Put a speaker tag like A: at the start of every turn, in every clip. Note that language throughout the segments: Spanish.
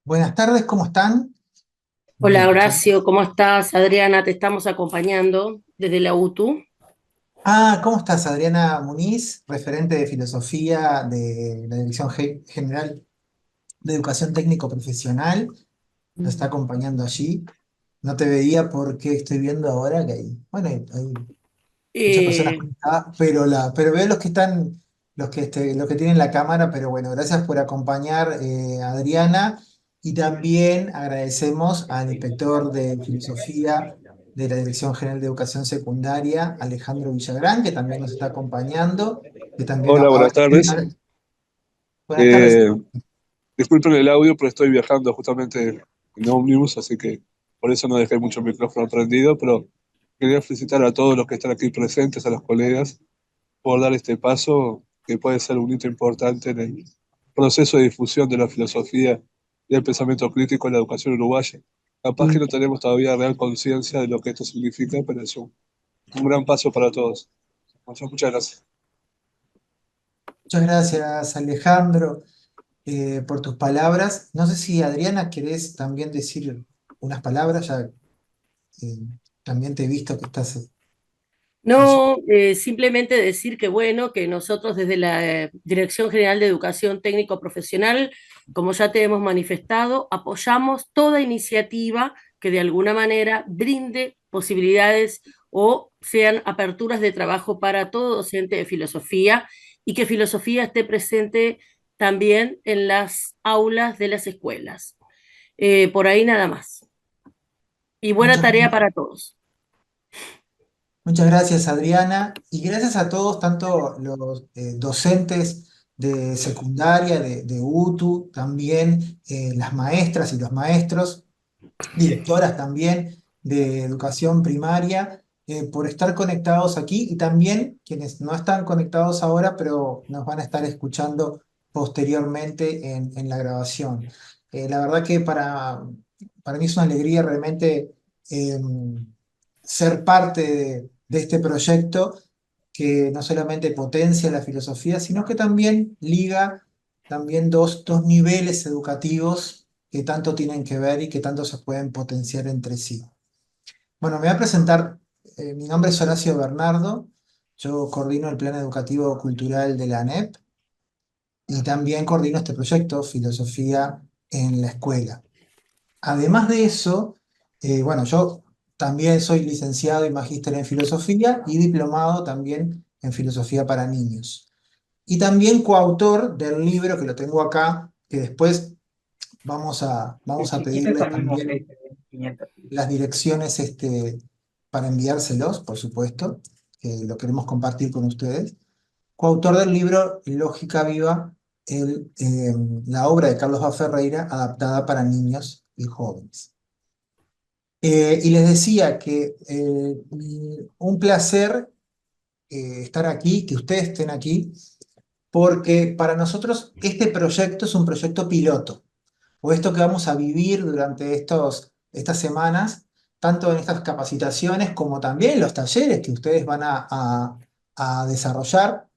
A: Buenas tardes, ¿cómo están? ¿Me
B: Hola
A: escuchan?
B: Horacio, ¿cómo estás? Adriana, te estamos acompañando desde la UTU.
A: ¿Cómo estás, Adriana Muniz, referente de filosofía de la Dirección General de Educación Técnico Profesional? Nos está acompañando allí. No te veía porque estoy viendo ahora que hay muchas personas
B: Eh,
A: conectadas, pero veo los que están, los que tienen la cámara, pero bueno, gracias por acompañar, Adriana, y también agradecemos al inspector de filosofía de la Dirección General de Educación Secundaria, Alejandro Villagrán, que también nos está acompañando, que también
B: Hola,
A: ahora...
B: buenas tardes.
A: Buenas tardes.
B: Eh, Disculpen el audio, pero estoy viajando justamente en ómnibus, así que por eso no dejé mucho el micrófono prendido, pero quería felicitar a todos los que están aquí presentes, a los colegas, por dar este paso que puede ser un hito importante en el proceso de difusión de la filosofía y el pensamiento crítico en la educación uruguaya. Capaz que no tenemos todavía real conciencia de lo que esto significa, pero es un gran paso para todos. Muchas gracias.
A: Muchas gracias, Alejandro, por tus palabras. No sé si, Adriana, querés también decir unas palabras, ya eh, también te he visto que estás allí.
B: no, simplemente decir que bueno, que nosotros desde la Dirección General de Educación Técnico Profesional, como ya te hemos manifestado, apoyamos toda iniciativa que de alguna manera brinde posibilidades o sean aperturas de trabajo para todo docente de filosofía y que filosofía esté presente también en las aulas de las escuelas. Por ahí nada más. Y buena
A: Muchas
B: tarea para todos.
A: Muchas gracias, Adriana, y gracias a todos, tanto los docentes de secundaria, de UTU, también las maestras y los maestros, directoras también de educación primaria, por estar conectados aquí y también quienes no están conectados ahora, pero nos van a estar escuchando posteriormente en la grabación. La verdad que para mí es una alegría realmente ser parte de este proyecto que no solamente potencia la filosofía, sino que también liga también dos niveles educativos que tanto tienen que ver y que tanto se pueden potenciar entre sí. Bueno, me voy a presentar. Mi nombre es Horacio Bernardo, yo coordino el Plan Educativo Cultural de la ANEP y también coordino este proyecto, Filosofía en la Escuela. Además de eso, bueno, yo también soy licenciado y magíster en filosofía y diplomado también en filosofía para niños. Y también coautor del libro que lo tengo acá, que después vamos a pedirles también las direcciones, para enviárselos, por supuesto, que lo queremos compartir con ustedes. Coautor del libro Lógica Viva, la obra de Carlos A. Ferreira adaptada para niños y jóvenes. Y les decía que un placer estar aquí, que ustedes estén aquí, porque para nosotros este proyecto es un proyecto piloto, o esto que vamos a vivir durante estas semanas, tanto en estas capacitaciones como también en los talleres que ustedes van a desarrollar.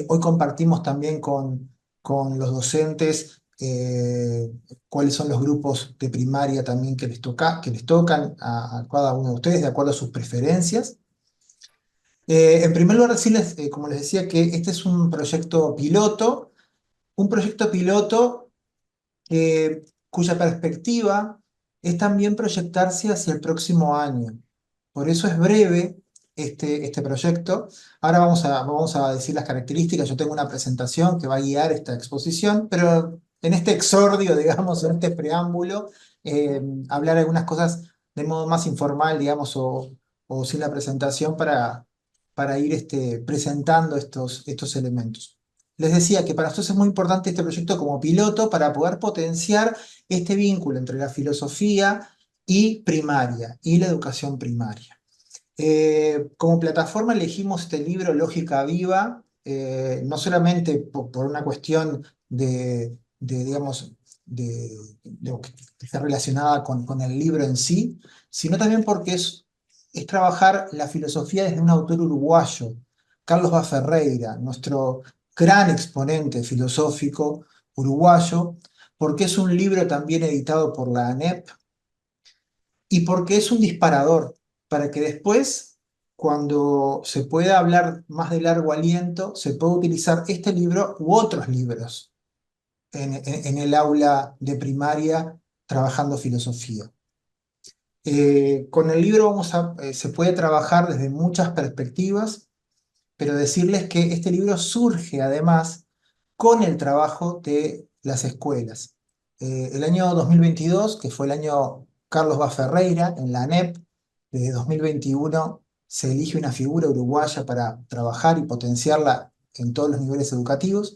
A: Hoy compartimos también con los docentes cuáles son los grupos de primaria también que les tocan a cada uno de ustedes de acuerdo a sus preferencias. En primer lugar, decirles, como les decía, que este es un proyecto piloto cuya perspectiva es también proyectarse hacia el próximo año. Por eso es breve este proyecto. Ahora vamos a decir las características. Yo tengo una presentación que va a guiar esta exposición, pero en este exordio, digamos, en este preámbulo, hablar algunas cosas de modo más informal, digamos, o sin la presentación para ir presentando estos elementos. Les decía que para nosotros es muy importante este proyecto como piloto para poder potenciar este vínculo entre la filosofía y primaria y la educación primaria. Como plataforma elegimos este libro Lógica Viva, no solamente por una cuestión digamos, que está relacionada con el libro en sí, sino también porque es trabajar la filosofía desde un autor uruguayo, Carlos Bá Ferreira, nuestro gran exponente filosófico uruguayo, porque es un libro también editado por la ANEP y porque es un disparador para que después, cuando se pueda hablar más de largo aliento, se pueda utilizar este libro u otros libros en el aula de primaria trabajando filosofía. Con el libro se puede trabajar desde muchas perspectivas, pero decirles que este libro surge además con el trabajo de las escuelas. El año 2022, que fue el año Carlos Baferreira en la ANEP, desde 2021 se elige una figura uruguaya para trabajar y potenciarla en todos los niveles educativos.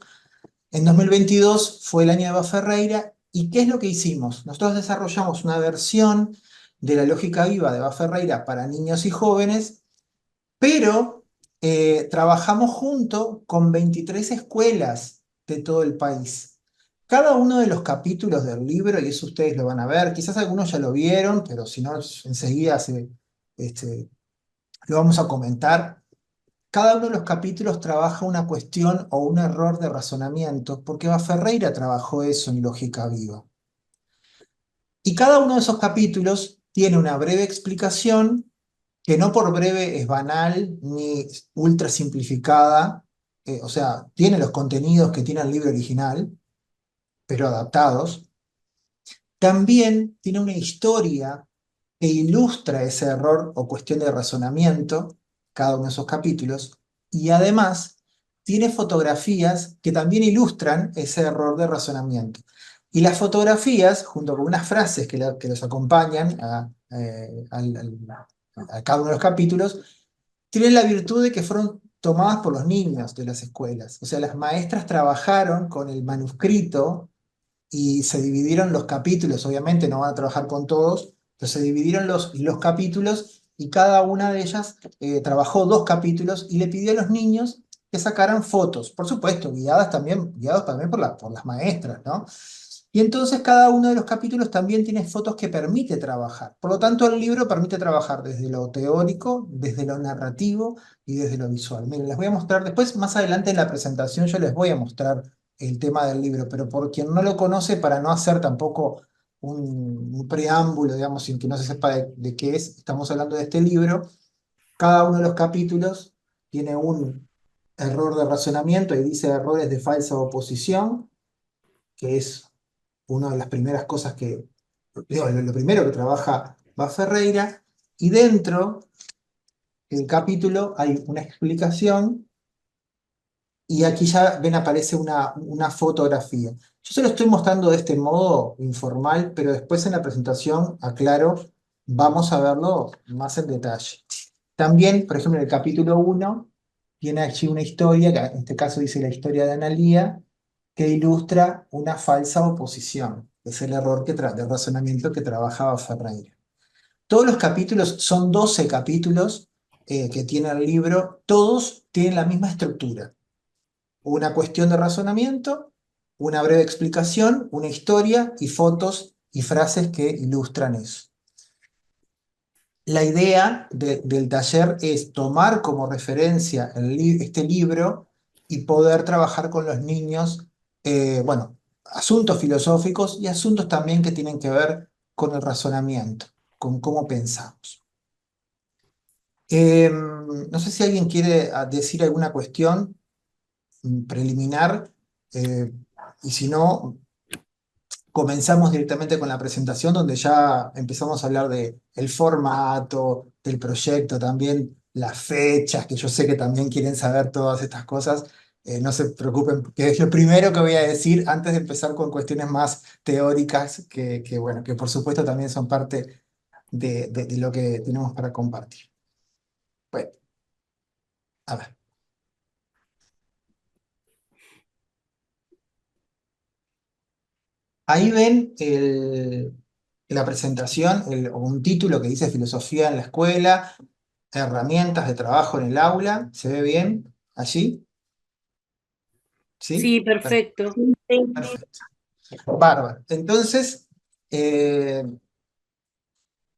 A: En 2022 fue el año de Baferreira, ¿y qué es lo que hicimos? Nosotros desarrollamos una versión de la lógica viva de Baferreira para niños y jóvenes, pero trabajamos junto con 23 escuelas de todo el país. Cada uno de los capítulos del libro, y eso ustedes lo van a ver, quizás algunos ya lo vieron, pero si no, enseguida este, lo vamos a comentar. Cada uno de los capítulos trabaja una cuestión o un error de razonamiento, porque Ferreira trabajó eso en Lógica Viva. Y cada uno de esos capítulos tiene una breve explicación, que no por breve es banal ni ultra simplificada, o sea, tiene los contenidos que tiene el libro original, pero adaptados. También tiene una historia que ilustra ese error o cuestión de razonamiento, cada uno de esos capítulos, y además tiene fotografías que también ilustran ese error de razonamiento. Y las fotografías, junto con unas frases que los acompañan a cada uno de los capítulos, tienen la virtud de que fueron tomadas por los niños de las escuelas. O sea, las maestras trabajaron con el manuscrito y se dividieron los capítulos, obviamente no van a trabajar con todos, pero se dividieron los capítulos y cada una de ellas trabajó 2 capítulos y le pidió a los niños que sacaran fotos, por supuesto, guiados también por las maestras, ¿no? Y entonces cada uno de los capítulos también tiene fotos que permite trabajar. Por lo tanto, el libro permite trabajar desde lo teórico, desde lo narrativo y desde lo visual. Miren, les voy a mostrar después, más adelante en la presentación, yo les voy a mostrar el tema del libro, pero por quien no lo conoce, para no hacer tampoco un preámbulo, digamos, sin que no se sepa de qué es, estamos hablando de este libro. Cada uno de los capítulos tiene un error de razonamiento y dice errores de falsa oposición, que es una de las primeras cosas digo, lo primero que trabaja va Ferreira, y dentro del capítulo hay una explicación, y aquí ya ven aparece una fotografía. Yo se lo estoy mostrando de este modo informal, pero después en la presentación, aclaro, vamos a verlo más en detalle. También, por ejemplo, en el capítulo 1 tiene aquí una historia, que en este caso dice la historia de Analía, que ilustra una falsa oposición. Es el error de razonamiento que trabajaba Ferreira. Todos los capítulos, son 12 capítulos que tiene el libro, todos tienen la misma estructura. Una cuestión de razonamiento, una breve explicación, una historia y fotos y frases que ilustran eso. La idea del taller es tomar como referencia este libro y poder trabajar con los niños, bueno, asuntos filosóficos y asuntos también que tienen que ver con el razonamiento, con cómo pensamos. No sé si alguien quiere decir alguna cuestión preliminar, eh, y si no, comenzamos directamente con la presentación donde ya empezamos a hablar de el formato, del proyecto, también las fechas, que yo sé que también quieren saber todas estas cosas. No se preocupen, que es lo primero que voy a decir antes de empezar con cuestiones más teóricas, bueno, que por supuesto también son parte de lo que tenemos para compartir. Bueno, a ver. Ahí ven la presentación, o un título que dice Filosofía en la escuela, herramientas de trabajo en el aula. ¿Se ve bien allí? ¿Sí?
B: Sí, perfecto.
A: Perfecto. Bárbaro. Entonces,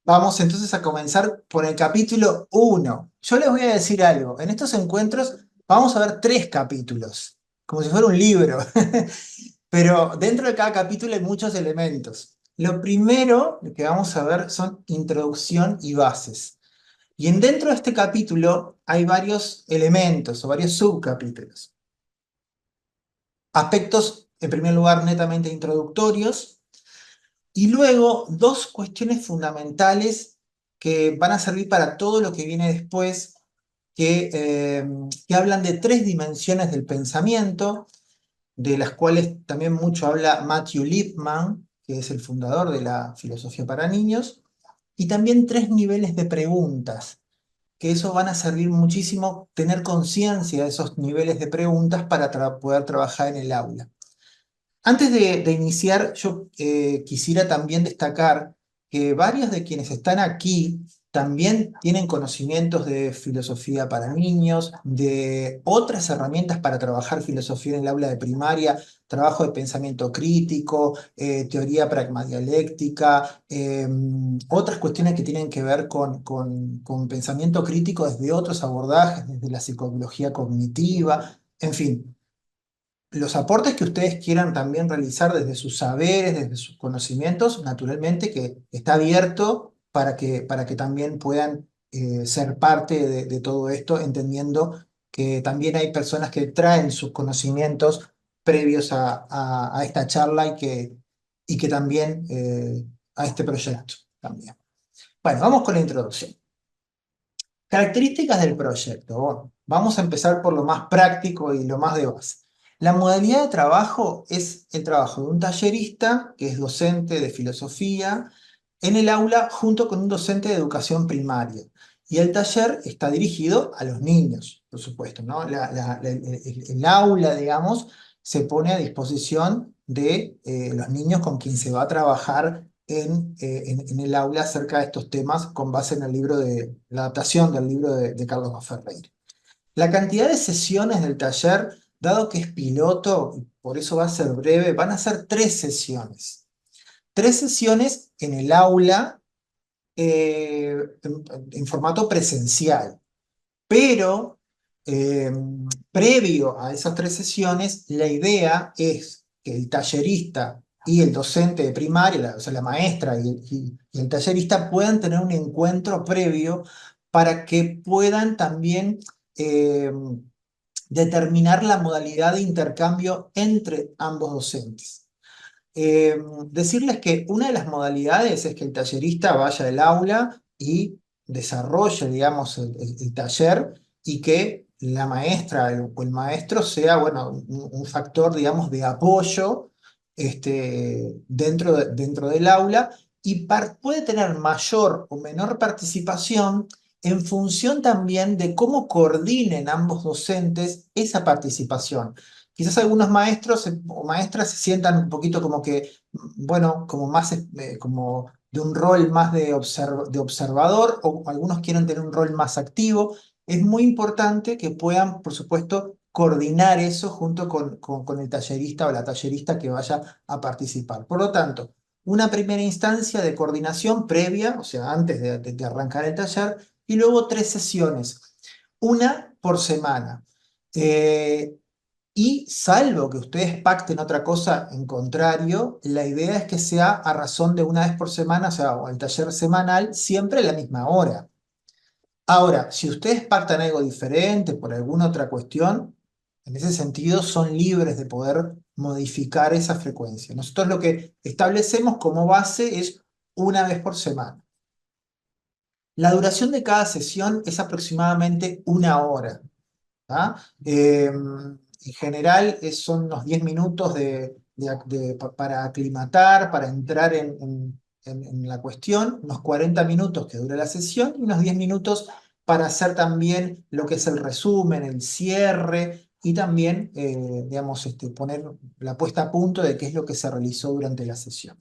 A: vamos entonces a comenzar por el capítulo 1. Yo les voy a decir algo. En estos encuentros vamos a ver 3 capítulos, como si fuera un libro. Pero dentro de cada capítulo hay muchos elementos. Lo primero que vamos a ver son introducción y bases. Y dentro de este capítulo hay varios elementos o varios subcapítulos. Aspectos, en primer lugar, netamente introductorios, y luego dos cuestiones fundamentales que van a servir para todo lo que viene después, que hablan de tres dimensiones del pensamiento, de las cuales también mucho habla Matthew Lipman, que es el fundador de la filosofía para niños, y también tres niveles de preguntas, que eso van a servir muchísimo tener conciencia de esos niveles de preguntas para poder trabajar en el aula. Antes de iniciar, yo quisiera también destacar que varios de quienes están aquí también tienen conocimientos de filosofía para niños, de otras herramientas para trabajar filosofía en el aula de primaria, trabajo de pensamiento crítico, teoría pragmadialéctica, otras cuestiones que tienen que ver con pensamiento crítico desde otros abordajes, desde la psicología cognitiva, en fin, los aportes que ustedes quieran también realizar desde sus saberes, desde sus conocimientos, naturalmente que está abierto para que también puedan ser parte de todo esto, entendiendo que también hay personas que traen sus conocimientos previos a esta charla y que también a este proyecto también. Bueno, vamos con la introducción. Características del proyecto. Bueno, vamos a empezar por lo más práctico y lo más de base. La modalidad de trabajo es el trabajo de un tallerista, que es docente de filosofía, en el aula junto con un docente de educación primaria. Y el taller está dirigido a los niños, por supuesto, ¿no? El aula, digamos, se pone a disposición de los niños con quien se va a trabajar en el aula acerca de estos temas con base en el libro de la adaptación del libro de Carlos Baferreira. La cantidad de sesiones del taller, dado que es piloto, y por eso va a ser breve, van a ser tres sesiones. Tres sesiones en el aula en formato presencial, pero eh, previo a esas tres sesiones, la idea es que el tallerista y el docente de primaria, o sea, la maestra y el tallerista puedan tener un encuentro previo para que puedan también eh, determinar la modalidad de intercambio entre ambos docentes. Eh, Decirles que una de las modalidades es que el tallerista vaya al aula y desarrolle, digamos, el taller y que la maestra o el maestro sea, bueno, un factor, digamos, de apoyo dentro del aula y puede tener mayor o menor participación en función también de cómo coordinen ambos docentes esa participación. Quizás algunos maestros o maestras se sientan un poquito como que, bueno, como más, como de un rol más de observador, o algunos quieren tener un rol más activo. Es muy importante que puedan, por supuesto, coordinar eso junto con el tallerista o la tallerista que vaya a participar. Por lo tanto, una primera instancia de coordinación previa, o sea, antes de arrancar el taller, y luego tres sesiones, una por semana. Eh, y salvo que ustedes pacten otra cosa en contrario, la idea es que sea a razón de una vez por semana, o sea, o el taller semanal, siempre a la misma hora. Ahora, si ustedes pactan algo diferente por alguna otra cuestión, en ese sentido son libres de poder modificar esa frecuencia. Nosotros lo que establecemos como base es una vez por semana. La duración de cada sesión es aproximadamente una hora. ¿Ah? En general son unos 10 minutos para aclimatar, para entrar en la cuestión, unos 40 minutos que dura la sesión y unos 10 minutos para hacer también lo que es el resumen, el cierre y también, digamos, poner la puesta a punto de qué es lo que se realizó durante la sesión.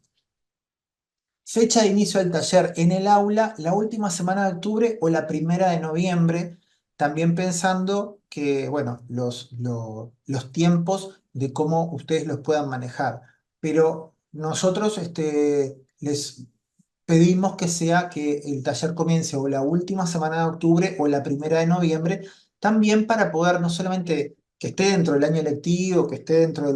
A: Fecha de inicio del taller en el aula, la última semana de octubre o la primera de noviembre, también pensando que, bueno, los tiempos de cómo ustedes los puedan manejar. Pero nosotros les pedimos que sea que el taller comience o la última semana de octubre o la primera de noviembre, también para poder no solamente que esté dentro del año lectivo, que esté dentro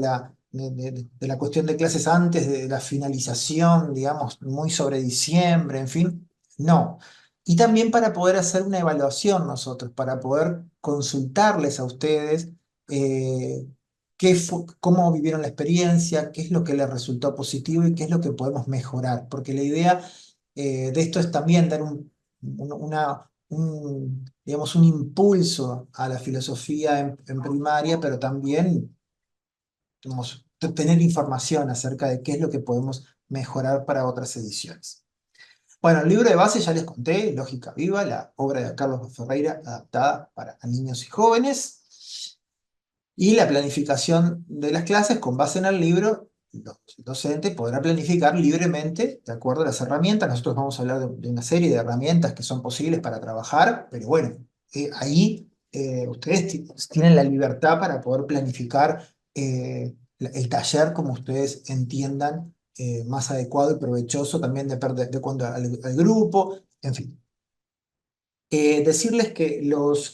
A: de la cuestión de clases antes de la finalización, digamos, muy sobre diciembre, en fin, no. Y también para poder hacer una evaluación nosotros, para poder consultarles a ustedes eh, cómo vivieron la experiencia, qué es lo que les resultó positivo y qué es lo que podemos mejorar. Porque la idea de esto es también dar digamos, un impulso a la filosofía en primaria, pero también digamos, tener información acerca de qué es lo que podemos mejorar para otras ediciones. Bueno, el libro de base ya les conté, Lógica Viva, la obra de Carlos Ferreira adaptada para niños y jóvenes. Y la planificación de las clases con base en el libro, el docente podrá planificar libremente de acuerdo a las herramientas. Nosotros vamos a hablar de una serie de herramientas que son posibles para trabajar, pero bueno, ahí ustedes tienen la libertad para poder planificar el taller como ustedes entiendan más adecuado y provechoso, también de acuerdo al grupo, en fin. Decirles que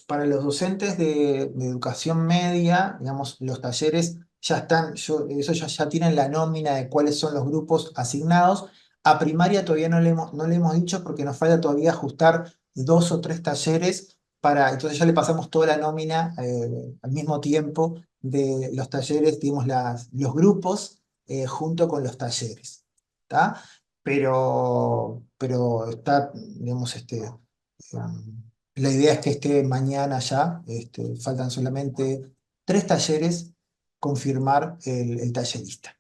A: para los docentes de educación media, digamos, los talleres ya están, eso ya tienen la nómina de cuáles son los grupos asignados. A primaria todavía no le hemos dicho porque nos falta todavía ajustar 2 o 3 talleres entonces ya le pasamos toda la nómina al mismo tiempo de los talleres, digamos, los grupos junto con los talleres. ¿Tá? Pero está, digamos, la idea es que esté mañana ya, faltan solamente 3 talleres, confirmar el tallerista.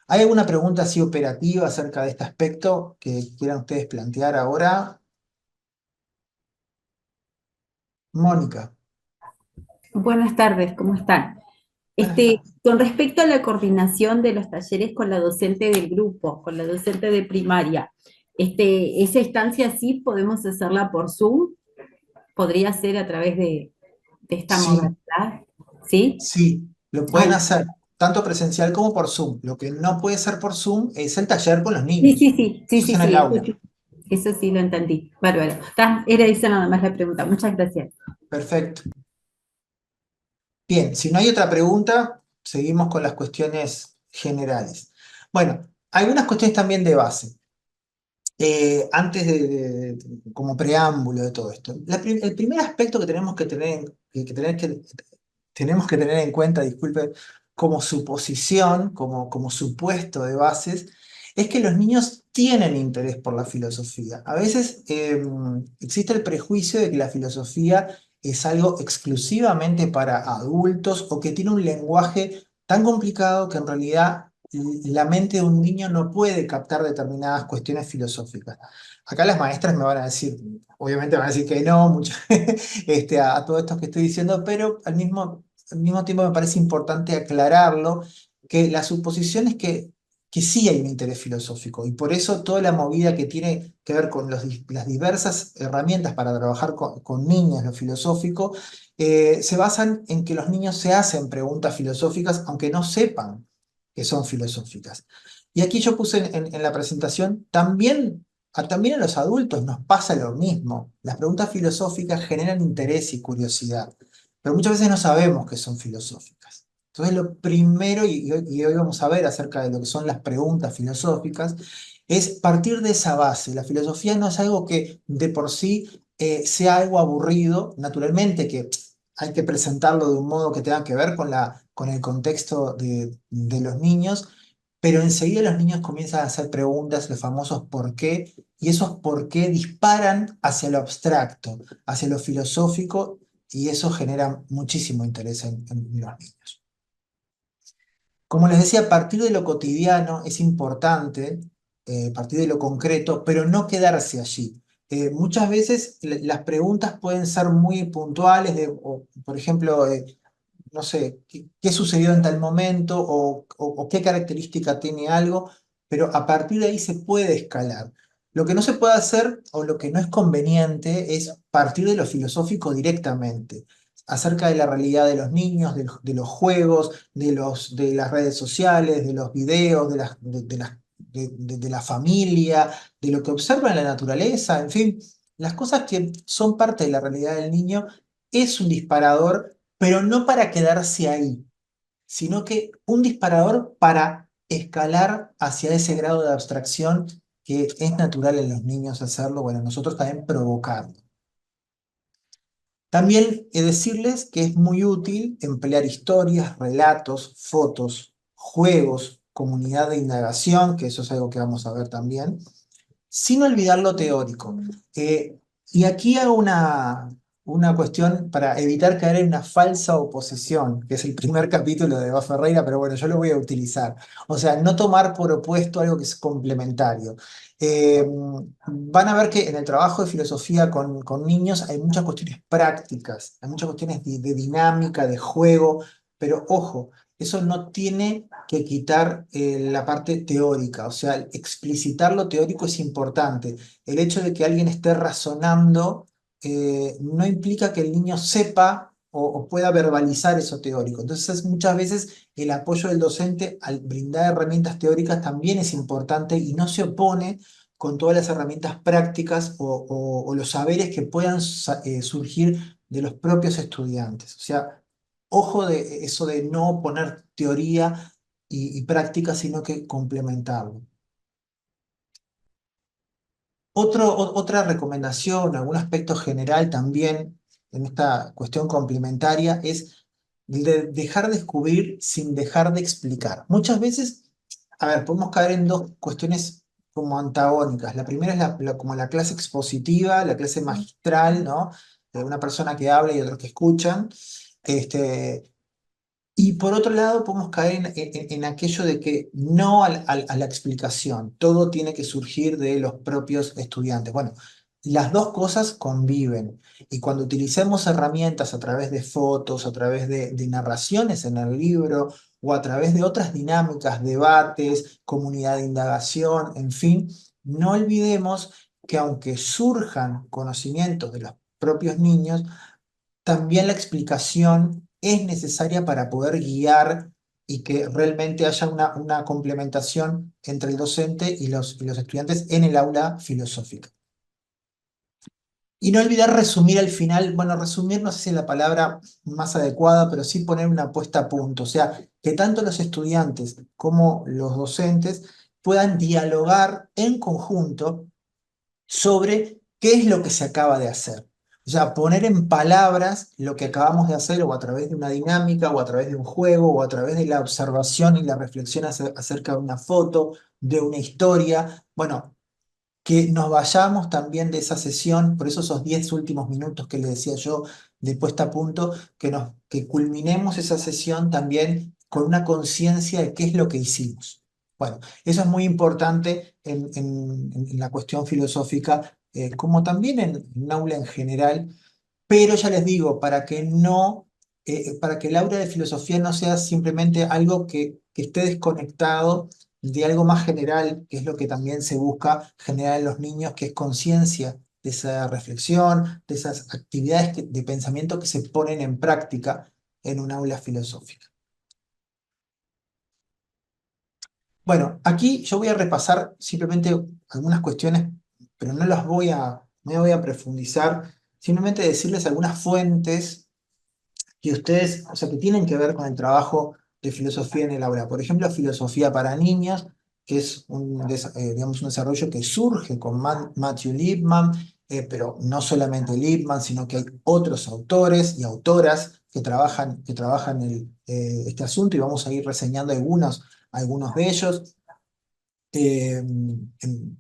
A: ¿Hay alguna pregunta así operativa acerca de este aspecto que quieran ustedes plantear ahora? Mónica,
C: Buenas tardes, ¿cómo están?
A: buenas tardes.
C: Con respecto a la coordinación de los talleres con la docente del grupo, con la docente de primaria, esa instancia sí podemos hacerla por Zoom, podría ser a través de esta
A: Sí,
C: modalidad, ¿sí?
A: sí, lo pueden
C: Ay,
A: hacer tanto presencial como por Zoom. Lo que no puede ser por Zoom es el taller con los
C: sí,
A: niños.
C: sí, sí, sí,
A: Eso es
C: sí,
A: en el
C: sí,
A: aula.
C: eso sí lo entendí. Bárbaro. Era esa nada más la pregunta. Muchas gracias.
A: Perfecto. Bien, si no hay otra pregunta, seguimos con las cuestiones generales. Bueno, algunas cuestiones también de base. Antes como preámbulo de todo esto. El primer aspecto que tenemos que tener en cuenta, disculpe, como suposición, como supuesto de bases, es que los niños tienen interés por la filosofía. A veces existe el prejuicio de que la filosofía es algo exclusivamente para adultos o que tiene un lenguaje tan complicado que en realidad la mente de un niño no puede captar determinadas cuestiones filosóficas. Acá las maestras me van a decir, obviamente van a decir que no, a todo esto que estoy diciendo, pero al mismo tiempo me parece importante aclararlo, que la suposición es que sí hay un interés filosófico y por eso toda la movida que tiene que ver con las diversas herramientas para trabajar con niños, lo filosófico, se basan en que los niños se hacen preguntas filosóficas aunque no sepan que son filosóficas. Y aquí yo puse en la presentación, también a los adultos nos pasa lo mismo. Las preguntas filosóficas generan interés y curiosidad, pero muchas veces no sabemos que son filosóficas. Entonces lo primero, y hoy vamos a ver acerca de lo que son las preguntas filosóficas, es partir de esa base. La filosofía no es algo que de por sí sea algo aburrido, naturalmente que hay que presentarlo de un modo que tenga que ver con el contexto de los niños, pero enseguida los niños comienzan a hacer preguntas, los famosos por qué, y esos por qué disparan hacia lo abstracto, hacia lo filosófico, y eso genera muchísimo interés en los niños. Como les decía, partir de lo cotidiano es importante, partir de lo concreto, pero no quedarse allí. Muchas veces las preguntas pueden ser muy puntuales, por ejemplo, no sé, qué sucedió en tal momento o qué característica tiene algo, pero a partir de ahí se puede escalar. Lo que no se puede hacer o lo que no es conveniente es partir de lo filosófico directamente, acerca de la realidad de los niños, de los juegos, de las redes sociales, de los videos, de la familia, de lo que observa en la naturaleza, en fin, las cosas que son parte de la realidad del niño es un disparador pero no para quedarse ahí. sino que un disparador para escalar hacia ese grado de abstracción que es natural en los niños hacerlo, bueno, nosotros también provocarlo. También decirles que es muy útil emplear historias, relatos, fotos, juegos, comunidad de indagación, que eso es algo que vamos a ver también, sin olvidar lo teórico. Y aquí hago una cuestión para evitar caer en una falsa oposición, que es el primer capítulo de Eva Ferreira, pero bueno, yo lo voy a utilizar. O sea, no tomar por opuesto algo que es complementario. Van a ver que en el trabajo de filosofía con niños hay muchas cuestiones prácticas, hay muchas cuestiones de dinámica, de juego, pero ojo, eso no tiene que quitar la parte teórica, o sea, explicitar lo teórico es importante. El hecho de que alguien esté razonando no implica que el niño sepa o pueda verbalizar eso teórico. Entonces, muchas veces el apoyo del docente al brindar herramientas teóricas también es importante y no se opone con todas las herramientas prácticas o los saberes que puedan surgir de los propios estudiantes. O sea, ojo de eso de no poner teoría y práctica, sino que complementarlo. Otra recomendación, algún aspecto general también en esta cuestión complementaria es dejar descubrir sin dejar de explicar. Muchas veces, a ver, podemos caer en dos cuestiones como antagónicas. La primera es como la clase expositiva, la clase magistral, ¿no? De una persona que habla y otros que escuchan. Este, y por otro lado, podemos caer en aquello de que no a la explicación, todo tiene que surgir de los propios estudiantes. Bueno, las dos cosas conviven y cuando utilicemos herramientas a través de fotos, a través de narraciones en el libro o a través de otras dinámicas, debates, comunidad de indagación, en fin, no olvidemos que aunque surjan conocimientos de los propios niños, también la explicación es necesaria para poder guiar y que realmente haya una complementación entre el docente y los estudiantes en el aula filosófica. Y no olvidar resumir al final, bueno, resumir no sé si es la palabra más adecuada, pero sí poner una puesta a punto, o sea, que tanto los estudiantes como los docentes puedan dialogar en conjunto sobre qué es lo que se acaba de hacer. O sea, poner en palabras lo que acabamos de hacer o a través de una dinámica o a través de un juego o a través de la observación y la reflexión acerca de una foto, de una historia. Bueno, que nos vayamos también de esa sesión, por eso esos 10 últimos minutos que les decía yo de puesta a punto, que culminemos esa sesión también con una conciencia de qué es lo que hicimos. Bueno, eso es muy importante en la cuestión filosófica, como también en un aula en general, pero ya les digo, para que el aula de filosofía no sea simplemente algo que esté desconectado de algo más general, que es lo que también se busca generar en los niños, que es conciencia de esa reflexión, de esas actividades de pensamiento que se ponen en práctica en un aula filosófica. Bueno, aquí yo voy a repasar simplemente algunas cuestiones, pero no voy a profundizar, simplemente decirles algunas fuentes que ustedes, o sea, que tienen que ver con el trabajo de filosofía en el aula. Por ejemplo, filosofía para niños, que es digamos, un desarrollo que surge con Matthew Lipman, pero no solamente Lipman, sino que hay otros autores y autoras que trabajan este asunto y vamos a ir reseñando algunos de ellos.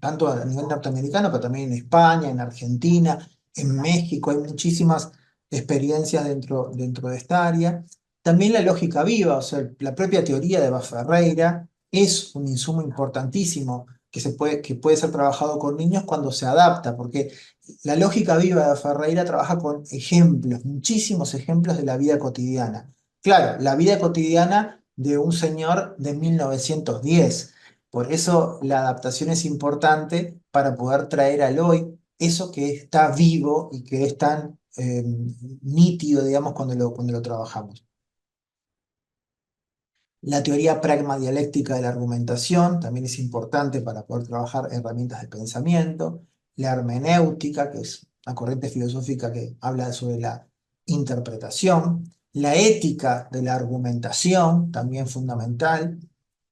A: Tanto a nivel norteamericano, pero también en España, en Argentina, en México, hay muchísimas experiencias dentro de esta área. También la lógica viva, o sea, la propia teoría de Ferreira es un insumo importantísimo que puede ser trabajado con niños cuando se adapta, porque la lógica viva de Ferreira trabaja con ejemplos, muchísimos ejemplos de la vida cotidiana. Claro, la vida cotidiana de un señor de 1910. Por eso la adaptación es importante para poder traer al hoy eso que está vivo y que es tan nítido, digamos, cuando lo trabajamos. La teoría pragmadialéctica de la argumentación también es importante para poder trabajar herramientas de pensamiento. La hermenéutica, que es una corriente filosófica que habla sobre la interpretación. La ética de la argumentación, también fundamental,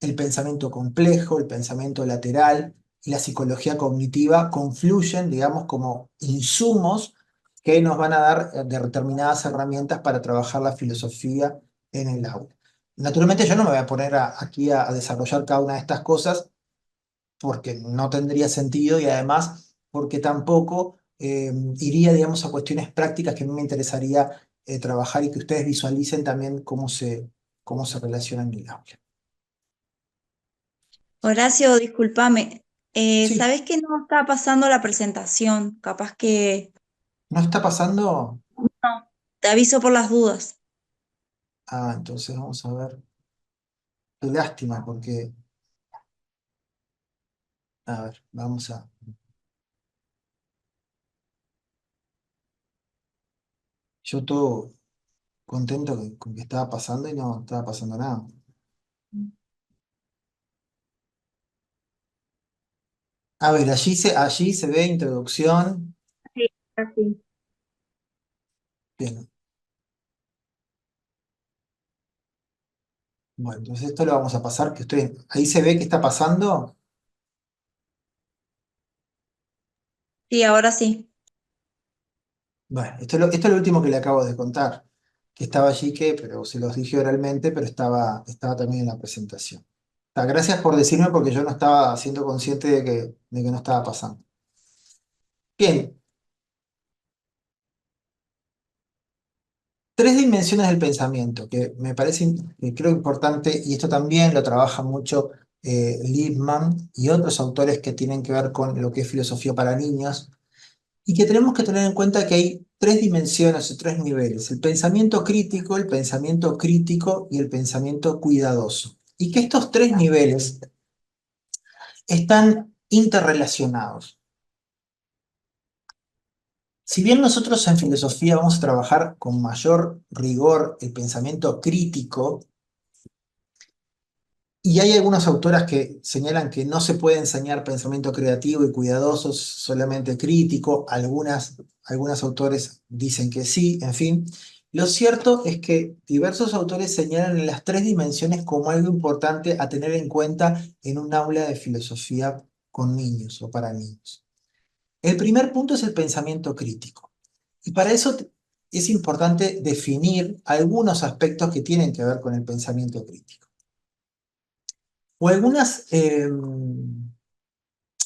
A: el pensamiento complejo, el pensamiento lateral y la psicología cognitiva confluyen, digamos, como insumos que nos van a dar determinadas herramientas para trabajar la filosofía en el aula. Naturalmente yo no me voy a poner aquí a desarrollar cada una de estas cosas porque no tendría sentido y además porque tampoco iría, digamos, a cuestiones prácticas que a mí me interesaría trabajar y que ustedes visualicen también cómo se relacionan en el aula.
D: Horacio, discúlpame.
A: Sí,
D: ¿Sabes que no está pasando la presentación? Capaz que...
A: ¿no está pasando?
D: No, te aviso por las dudas.
A: Ah, entonces vamos a ver. Qué lástima, porque, a ver, vamos a... Yo todo contento con que estaba pasando y no estaba pasando nada. A ver, allí se ve introducción.
D: Sí, así.
A: Bien, bueno, entonces esto lo vamos a pasar, que ustedes, ahí se ve que está pasando.
D: Sí, ahora sí.
A: Bueno, esto es lo último que le acabo de contar, que estaba allí, pero se los dije oralmente, pero estaba también en la presentación. Gracias por decirme porque yo no estaba siendo consciente de que no estaba pasando. Bien, tres dimensiones del pensamiento, que me parece, que creo importante, y esto también lo trabaja mucho Lippmann y otros autores que tienen que ver con lo que es filosofía para niños, y que tenemos que tener en cuenta que hay tres dimensiones o tres niveles: el pensamiento crítico y el pensamiento cuidadoso. Y que estos tres niveles están interrelacionados. Si bien nosotros en filosofía vamos a trabajar con mayor rigor el pensamiento crítico, y hay algunas autoras que señalan que no se puede enseñar pensamiento creativo y cuidadoso, solamente crítico. Algunos autores dicen que sí, en fin. Lo cierto es que diversos autores señalan las tres dimensiones como algo importante a tener en cuenta en un aula de filosofía con niños o para niños. El primer punto es el pensamiento crítico. Y para eso es importante definir algunos aspectos que tienen que ver con el pensamiento crítico o algunas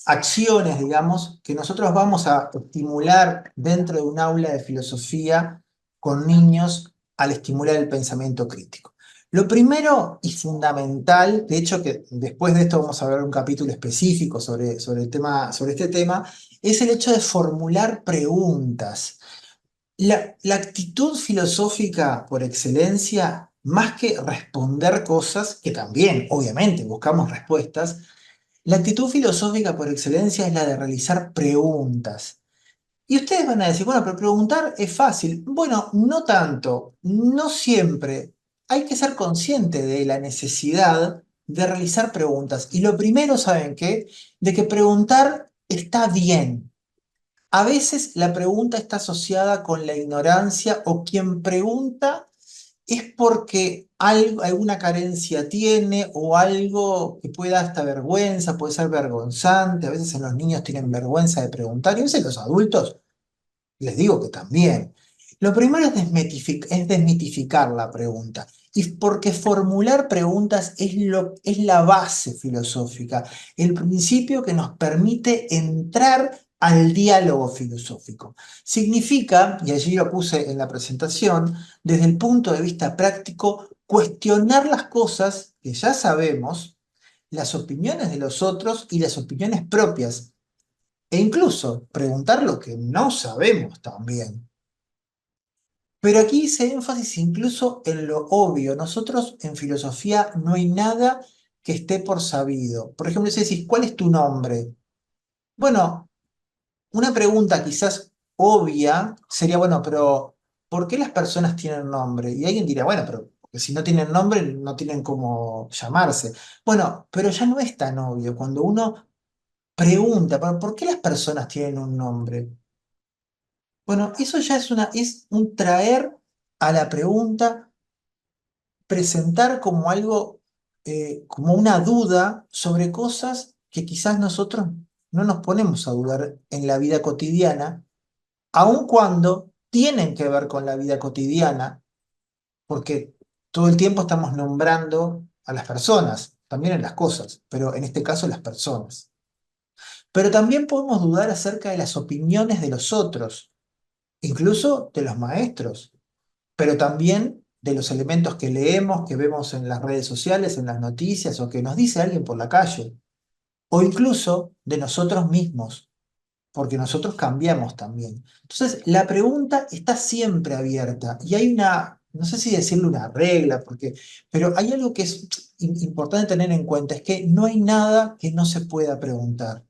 A: acciones, digamos, que nosotros vamos a estimular dentro de un aula de filosofía con niños al estimular el pensamiento crítico. Lo primero y fundamental, de hecho que después de esto vamos a ver un capítulo específico sobre este tema, es el hecho de formular preguntas. La actitud filosófica por excelencia, más que responder cosas, que también, obviamente, buscamos respuestas, la actitud filosófica por excelencia es la de realizar preguntas. Y ustedes van a decir, bueno, pero preguntar es fácil. Bueno, no tanto, no siempre. Hay que ser consciente de la necesidad de realizar preguntas. Y lo primero, ¿saben qué? De que preguntar está bien. A veces la pregunta está asociada con la ignorancia o quien pregunta es porque alguna carencia tiene o algo que pueda dar hasta vergüenza, puede ser vergonzante. A veces en los niños tienen vergüenza de preguntar y a veces los adultos les digo que también. Lo primero es es desmitificar la pregunta. Y porque formular preguntas es la base filosófica, el principio que nos permite entrar al diálogo filosófico. Significa, y allí lo puse en la presentación, desde el punto de vista práctico, cuestionar las cosas que ya sabemos, las opiniones de los otros y las opiniones propias, e incluso preguntar lo que no sabemos también. Pero aquí hice énfasis incluso en lo obvio. Nosotros en filosofía no hay nada que esté por sabido. Por ejemplo, si decís, ¿cuál es tu nombre? Bueno, una pregunta quizás obvia sería, bueno, pero ¿por qué las personas tienen nombre? Y alguien dirá, bueno, pero porque si no tienen nombre, no tienen cómo llamarse. Bueno, pero ya no es tan obvio. Cuando uno pregunta, ¿por qué las personas tienen un nombre? Bueno, eso ya es un traer a la pregunta, presentar como algo, como una duda sobre cosas que quizás nosotros no nos ponemos a dudar en la vida cotidiana, aun cuando tienen que ver con la vida cotidiana, porque todo el tiempo estamos nombrando a las personas, también en las cosas, pero en este caso las personas. Pero también podemos dudar acerca de las opiniones de los otros, incluso de los maestros, pero también de los elementos que leemos, que vemos en las redes sociales, en las noticias, o que nos dice alguien por la calle, o incluso de nosotros mismos, porque nosotros cambiamos también. Entonces, la pregunta está siempre abierta y hay una, no sé si decirle una regla, pero hay algo que es importante tener en cuenta, es que no hay nada que no se pueda preguntar.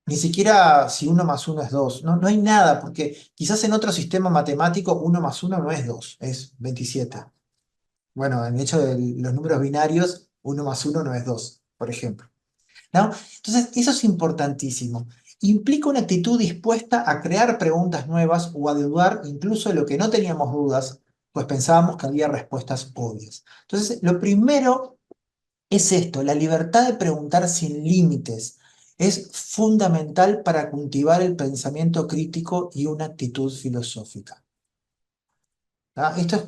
A: Ni siquiera si uno más uno es dos. No, no hay nada, porque quizás en otro sistema matemático uno más uno no es dos, es 27. Bueno, en el hecho de los números binarios, uno más uno no es dos, por ejemplo. ¿No? Entonces, eso es importantísimo. Implica una actitud dispuesta a crear preguntas nuevas o a dudar incluso de lo que no teníamos dudas, pues pensábamos que había respuestas obvias. Entonces, lo primero es esto, la libertad de preguntar sin límites. Es fundamental para cultivar el pensamiento crítico y una actitud filosófica. ¿Ah? Esto es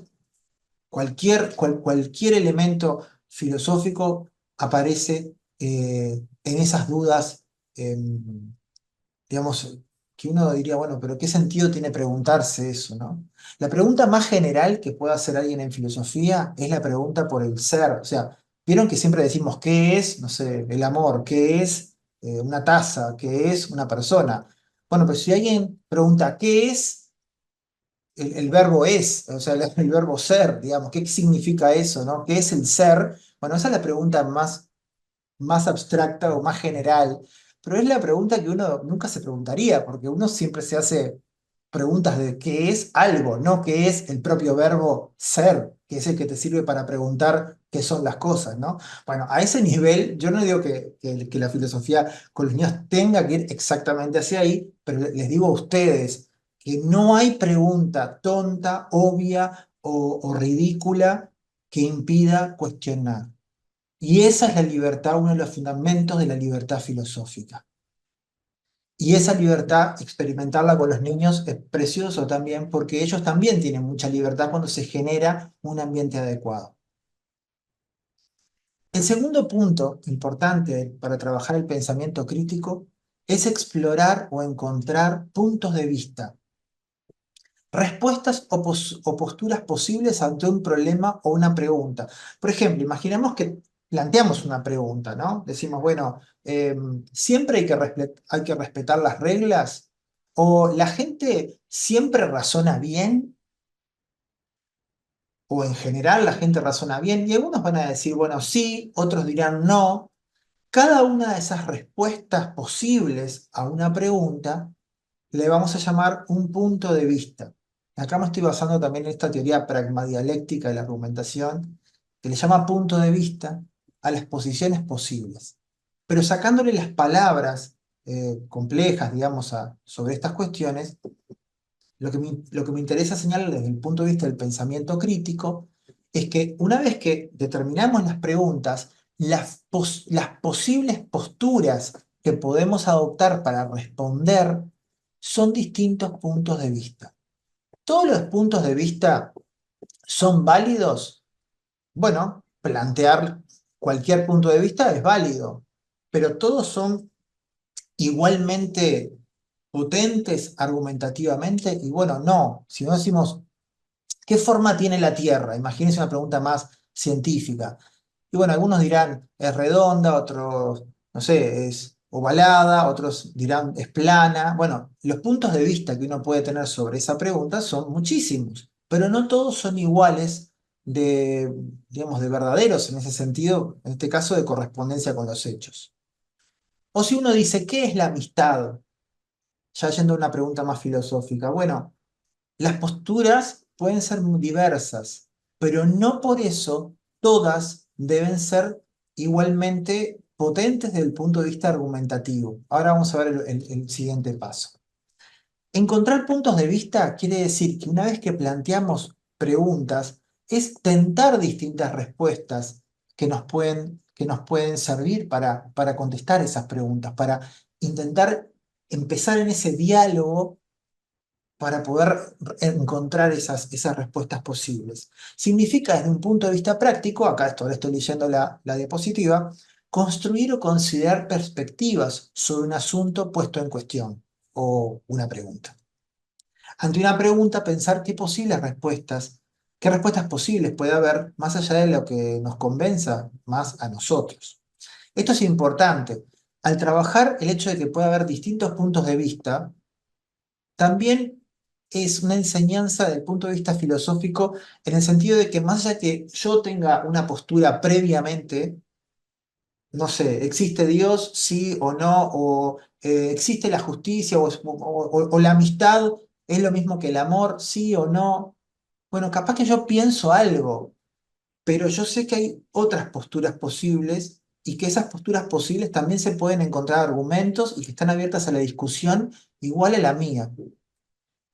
A: cualquier elemento filosófico aparece en esas dudas, digamos, que uno diría, bueno, pero ¿qué sentido tiene preguntarse eso, no? La pregunta más general que puede hacer alguien en filosofía es la pregunta por el ser. O sea, vieron que siempre decimos, ¿qué es, no sé, el amor? ¿Qué es una taza? ¿Qué es una persona? Bueno, pues si alguien pregunta, ¿qué es? El verbo es, o sea, el verbo ser, digamos, ¿qué significa eso, no? ¿Qué es el ser? Bueno, esa es la pregunta más abstracta o más general, pero es la pregunta que uno nunca se preguntaría, porque uno siempre se hace preguntas de qué es algo, no qué es el propio verbo ser, que es el que te sirve para preguntar qué son las cosas, ¿no? Bueno, a ese nivel, yo no digo que la filosofía con los niños tenga que ir exactamente hacia ahí, pero les digo a ustedes que no hay pregunta tonta, obvia o ridícula que impida cuestionar. Y esa es la libertad, uno de los fundamentos de la libertad filosófica. Y esa libertad, experimentarla con los niños es precioso también porque ellos también tienen mucha libertad cuando se genera un ambiente adecuado. El segundo punto importante para trabajar el pensamiento crítico es explorar o encontrar puntos de vista, respuestas o posturas posibles ante un problema o una pregunta. Por ejemplo, imaginemos que planteamos una pregunta, ¿no? Decimos, bueno, ¿siempre hay que respetar las reglas? ¿O la gente siempre razona bien? ¿O en general la gente razona bien? Y algunos van a decir, bueno, sí, otros dirán no. Cada una de esas respuestas posibles a una pregunta le vamos a llamar un punto de vista. Acá me estoy basando también en esta teoría pragmadialéctica de la argumentación, que le llama punto de vista a las posiciones posibles. Pero sacándole las palabras complejas, digamos, sobre estas cuestiones, lo que me interesa señalar desde el punto de vista del pensamiento crítico es que una vez que determinamos las preguntas, las posibles posturas que podemos adoptar para responder son distintos puntos de vista. ¿Todos los puntos de vista son válidos? Bueno, plantear cualquier punto de vista es válido, pero todos son igualmente potentes argumentativamente. Y bueno, no, si no decimos, ¿qué forma tiene la Tierra? Imagínense una pregunta más científica. Y bueno, algunos dirán es redonda, otros, no sé, es ovalada, otros dirán es plana. Bueno, los puntos de vista que uno puede tener sobre esa pregunta son muchísimos, pero no todos son iguales de, digamos, de verdaderos en ese sentido, en este caso de correspondencia con los hechos. O si uno dice, ¿qué es la amistad? Ya yendo a una pregunta más filosófica. Bueno, las posturas pueden ser muy diversas, pero no por eso todas deben ser igualmente potentes desde el punto de vista argumentativo. Ahora vamos a ver el siguiente paso. Encontrar puntos de vista quiere decir que una vez que planteamos preguntas es tentar distintas respuestas que nos pueden servir para contestar esas preguntas, para intentar empezar en ese diálogo para poder encontrar esas respuestas posibles. Significa, desde un punto de vista práctico, acá ahora estoy leyendo la diapositiva, construir o considerar perspectivas sobre un asunto puesto en cuestión o una pregunta. Ante una pregunta, pensar qué respuestas posibles puede haber más allá de lo que nos convenza más a nosotros. Esto es importante. Al trabajar el hecho de que pueda haber distintos puntos de vista, también es una enseñanza desde el punto de vista filosófico, en el sentido de que más allá de que yo tenga una postura previamente, no sé, ¿existe Dios? Sí o no, o ¿existe la justicia o la amistad es lo mismo que el amor? Sí o no. Bueno, capaz que yo pienso algo, pero yo sé que hay otras posturas posibles y que esas posturas posibles también se pueden encontrar argumentos y que están abiertas a la discusión igual a la mía.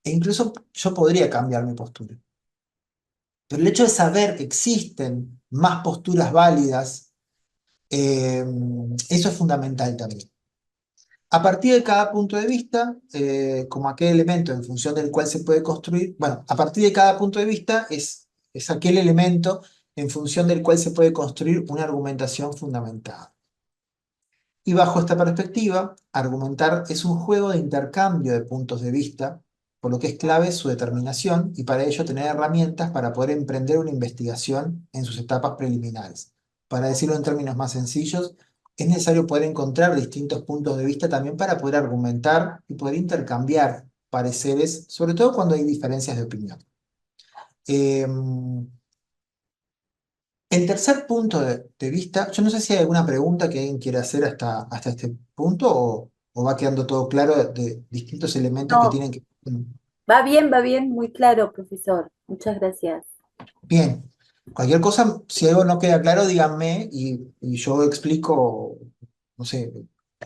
A: E incluso yo podría cambiar mi postura. Pero el hecho de saber que existen más posturas válidas, eh, eso es fundamental también. A partir de cada punto de vista, como aquel elemento en función del cual se puede construir, bueno, a partir de cada punto de vista es aquel elemento en función del cual se puede construir una argumentación fundamentada. Y bajo esta perspectiva, argumentar es un juego de intercambio de puntos de vista, por lo que es clave su determinación y para ello tener herramientas para poder emprender una investigación en sus etapas preliminares. Para decirlo en términos más sencillos, es necesario poder encontrar distintos puntos de vista también para poder argumentar y poder intercambiar pareceres, sobre todo cuando hay diferencias de opinión. El tercer punto de vista, yo no sé si hay alguna pregunta que alguien quiera hacer hasta este punto o va quedando todo claro de distintos elementos que
C: No,
A: tienen que...
C: va bien, muy claro, profesor. Muchas gracias.
A: Bien, cualquier cosa, si algo no queda claro, díganme y yo explico, no sé,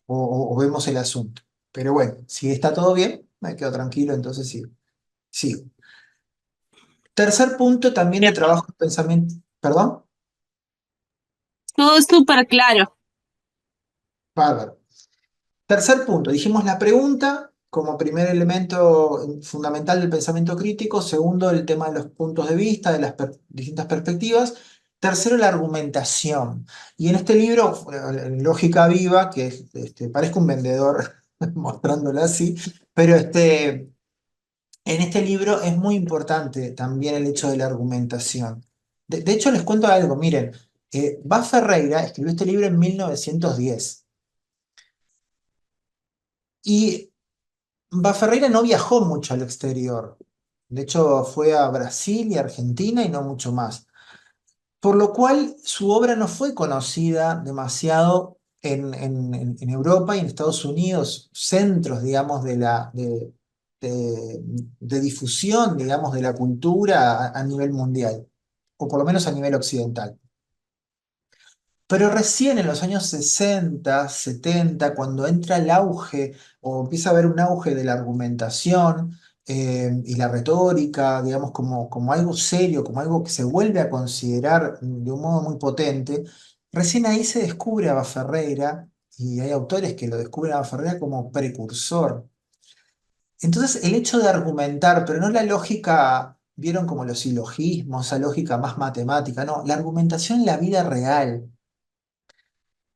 A: o vemos el asunto. Pero bueno, si está todo bien, me quedo tranquilo, entonces sí, sigo. Tercer punto también de trabajo de pensamiento, ¿perdón?
E: Todo súper claro.
A: Bárbaro. Tercer punto, dijimos la pregunta como primer elemento fundamental del pensamiento crítico. Segundo, el tema de los puntos de vista, de las distintas perspectivas. Tercero, la argumentación. Y en este libro, Lógica Viva, que parezco un vendedor mostrándolo así, pero en este libro es muy importante también el hecho de la argumentación. De hecho, les cuento algo, miren, Bas Ferreira escribió este libro en 1910. Y Ferreira no viajó mucho al exterior. De hecho, fue a Brasil y Argentina y no mucho más. Por lo cual, su obra no fue conocida demasiado en Europa y en Estados Unidos, centros, digamos, de, de difusión, digamos, de la cultura a nivel mundial, o por lo menos a nivel occidental. Pero recién en los años 60, 70, cuando entra el auge o empieza a haber un auge de la argumentación y la retórica, digamos, como algo serio, como algo que se vuelve a considerar de un modo muy potente, recién ahí se descubre a Baferreira y hay autores que lo descubren a Baferreira como precursor. Entonces, el hecho de argumentar, pero no la lógica, vieron como los silogismos, esa lógica más matemática, no, la argumentación en la vida real.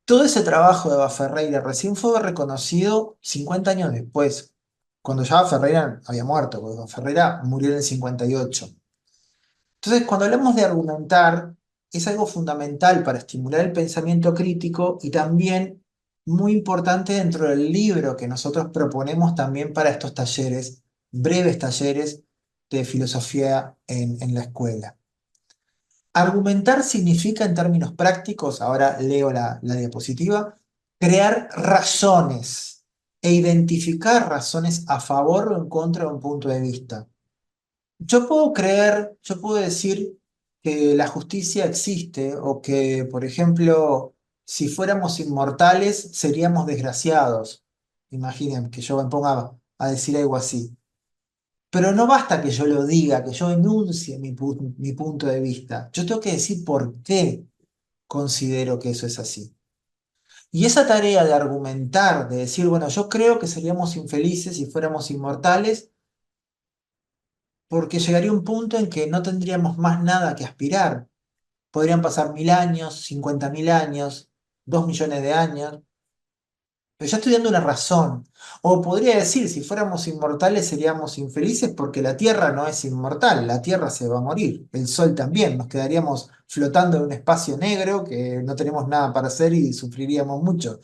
A: Todo ese trabajo de Baferreira recién fue reconocido 50 años después, cuando ya Baferreira había muerto, porque Baferreira murió en el 58. Entonces, cuando hablamos de argumentar, es algo fundamental para estimular el pensamiento crítico y también muy importante dentro del libro que nosotros proponemos también para estos talleres, breves talleres de filosofía en la escuela. Argumentar significa, en términos prácticos, ahora leo la diapositiva, crear razones e identificar razones a favor o en contra de un punto de vista. Yo puedo decir que la justicia existe o que, por ejemplo, si fuéramos inmortales seríamos desgraciados. Imaginen que yo me ponga a decir algo así. Pero no basta que yo lo diga, que yo enuncie mi punto de vista. Yo tengo que decir por qué considero que eso es así. Y esa tarea de argumentar, de decir, bueno, yo creo que seríamos infelices si fuéramos inmortales, porque llegaría un punto en que no tendríamos más nada que aspirar. Podrían pasar 1000 años, 50.000 años, 2 millones de años, pero ya estoy dando una razón. O podría decir, si fuéramos inmortales seríamos infelices porque la Tierra no es inmortal, la Tierra se va a morir, el Sol también, nos quedaríamos flotando en un espacio negro que no tenemos nada para hacer y sufriríamos mucho.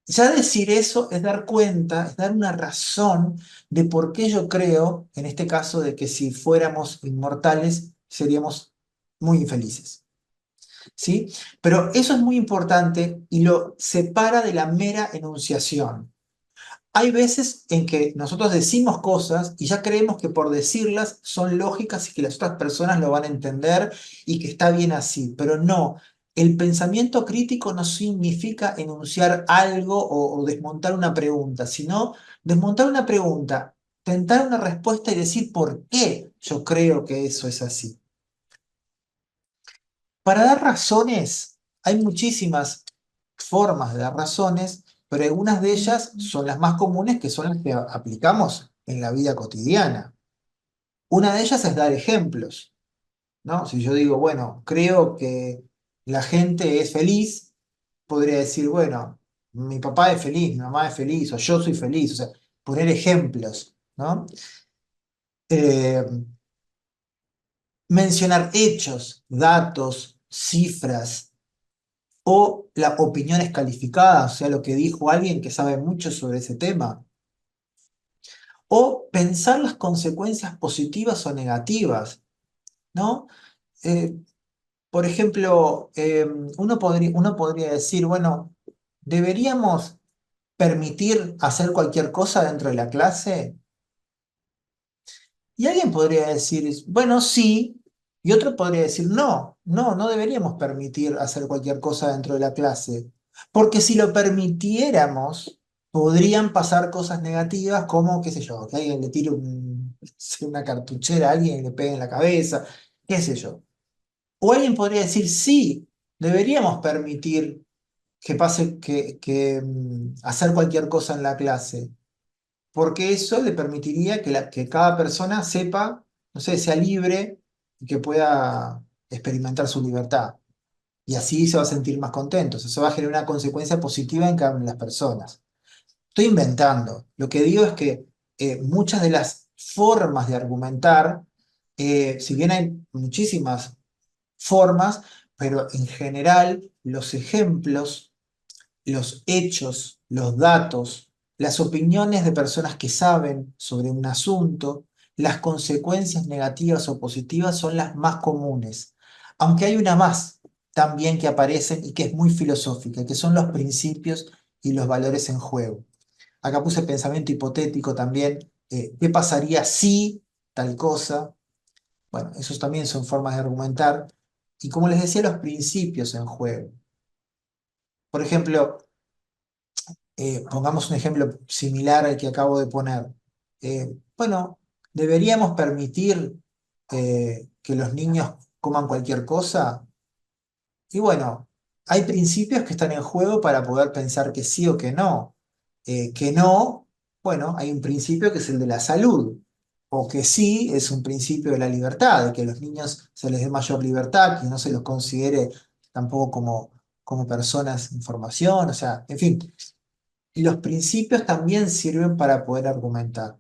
A: Ya decir eso es dar cuenta, es dar una razón de por qué yo creo, en este caso, de que si fuéramos inmortales seríamos muy infelices. ¿Sí? Pero eso es muy importante y lo separa de la mera enunciación. Hay veces en que nosotros decimos cosas y ya creemos que por decirlas son lógicas y que las otras personas lo van a entender y que está bien así, pero no. El pensamiento crítico no significa enunciar algo o desmontar una pregunta, sino desmontar una pregunta, tentar una respuesta y decir por qué yo creo que eso es así. Para dar razones, hay muchísimas formas de dar razones, pero algunas de ellas son las más comunes, que son las que aplicamos en la vida cotidiana. Una de ellas es dar ejemplos, ¿no? Si yo digo, bueno, creo que la gente es feliz, podría decir, bueno, mi papá es feliz, mi mamá es feliz, o yo soy feliz, o sea, poner ejemplos, ¿no? Eh, mencionar hechos, datos, cifras o las opiniones calificadas, o sea, lo que dijo alguien que sabe mucho sobre ese tema, o pensar las consecuencias positivas o negativas, ¿no? Eh, por ejemplo, uno podría decir, bueno, ¿deberíamos permitir hacer cualquier cosa dentro de la clase? Y alguien podría decir, bueno, sí, y otro podría decir, no, no, no deberíamos permitir hacer cualquier cosa dentro de la clase, porque si lo permitiéramos, podrían pasar cosas negativas como, qué sé yo, que alguien le tire una cartuchera a alguien y le pegue en la cabeza, qué sé yo. O alguien podría decir, sí, deberíamos permitir que pase, hacer cualquier cosa en la clase porque eso le permitiría que cada persona sepa, no sé, sea libre y que pueda experimentar su libertad. Y así se va a sentir más contento. O sea, eso va a generar una consecuencia positiva en cada una de las personas. Estoy inventando. Lo que digo es que muchas de las formas de argumentar, si bien hay muchísimas formas, pero en general los ejemplos, los hechos, los datos, las opiniones de personas que saben sobre un asunto, las consecuencias negativas o positivas son las más comunes. Aunque hay una más también que aparecen y que es muy filosófica, que son los principios y los valores en juego. Acá puse pensamiento hipotético también. ¿Qué pasaría si tal cosa? Bueno, esos también son formas de argumentar. Y como les decía, los principios en juego. Por ejemplo, pongamos un ejemplo similar al que acabo de poner. Bueno, ¿deberíamos permitir que los niños coman cualquier cosa? Y bueno, hay principios que están en juego para poder pensar que sí o que no. Que no, bueno, hay un principio que es el de la salud. O que sí es un principio de la libertad, de que a los niños se les dé mayor libertad, que no se los considere tampoco como personas en formación, o sea, en fin. Y los principios también sirven para poder argumentar.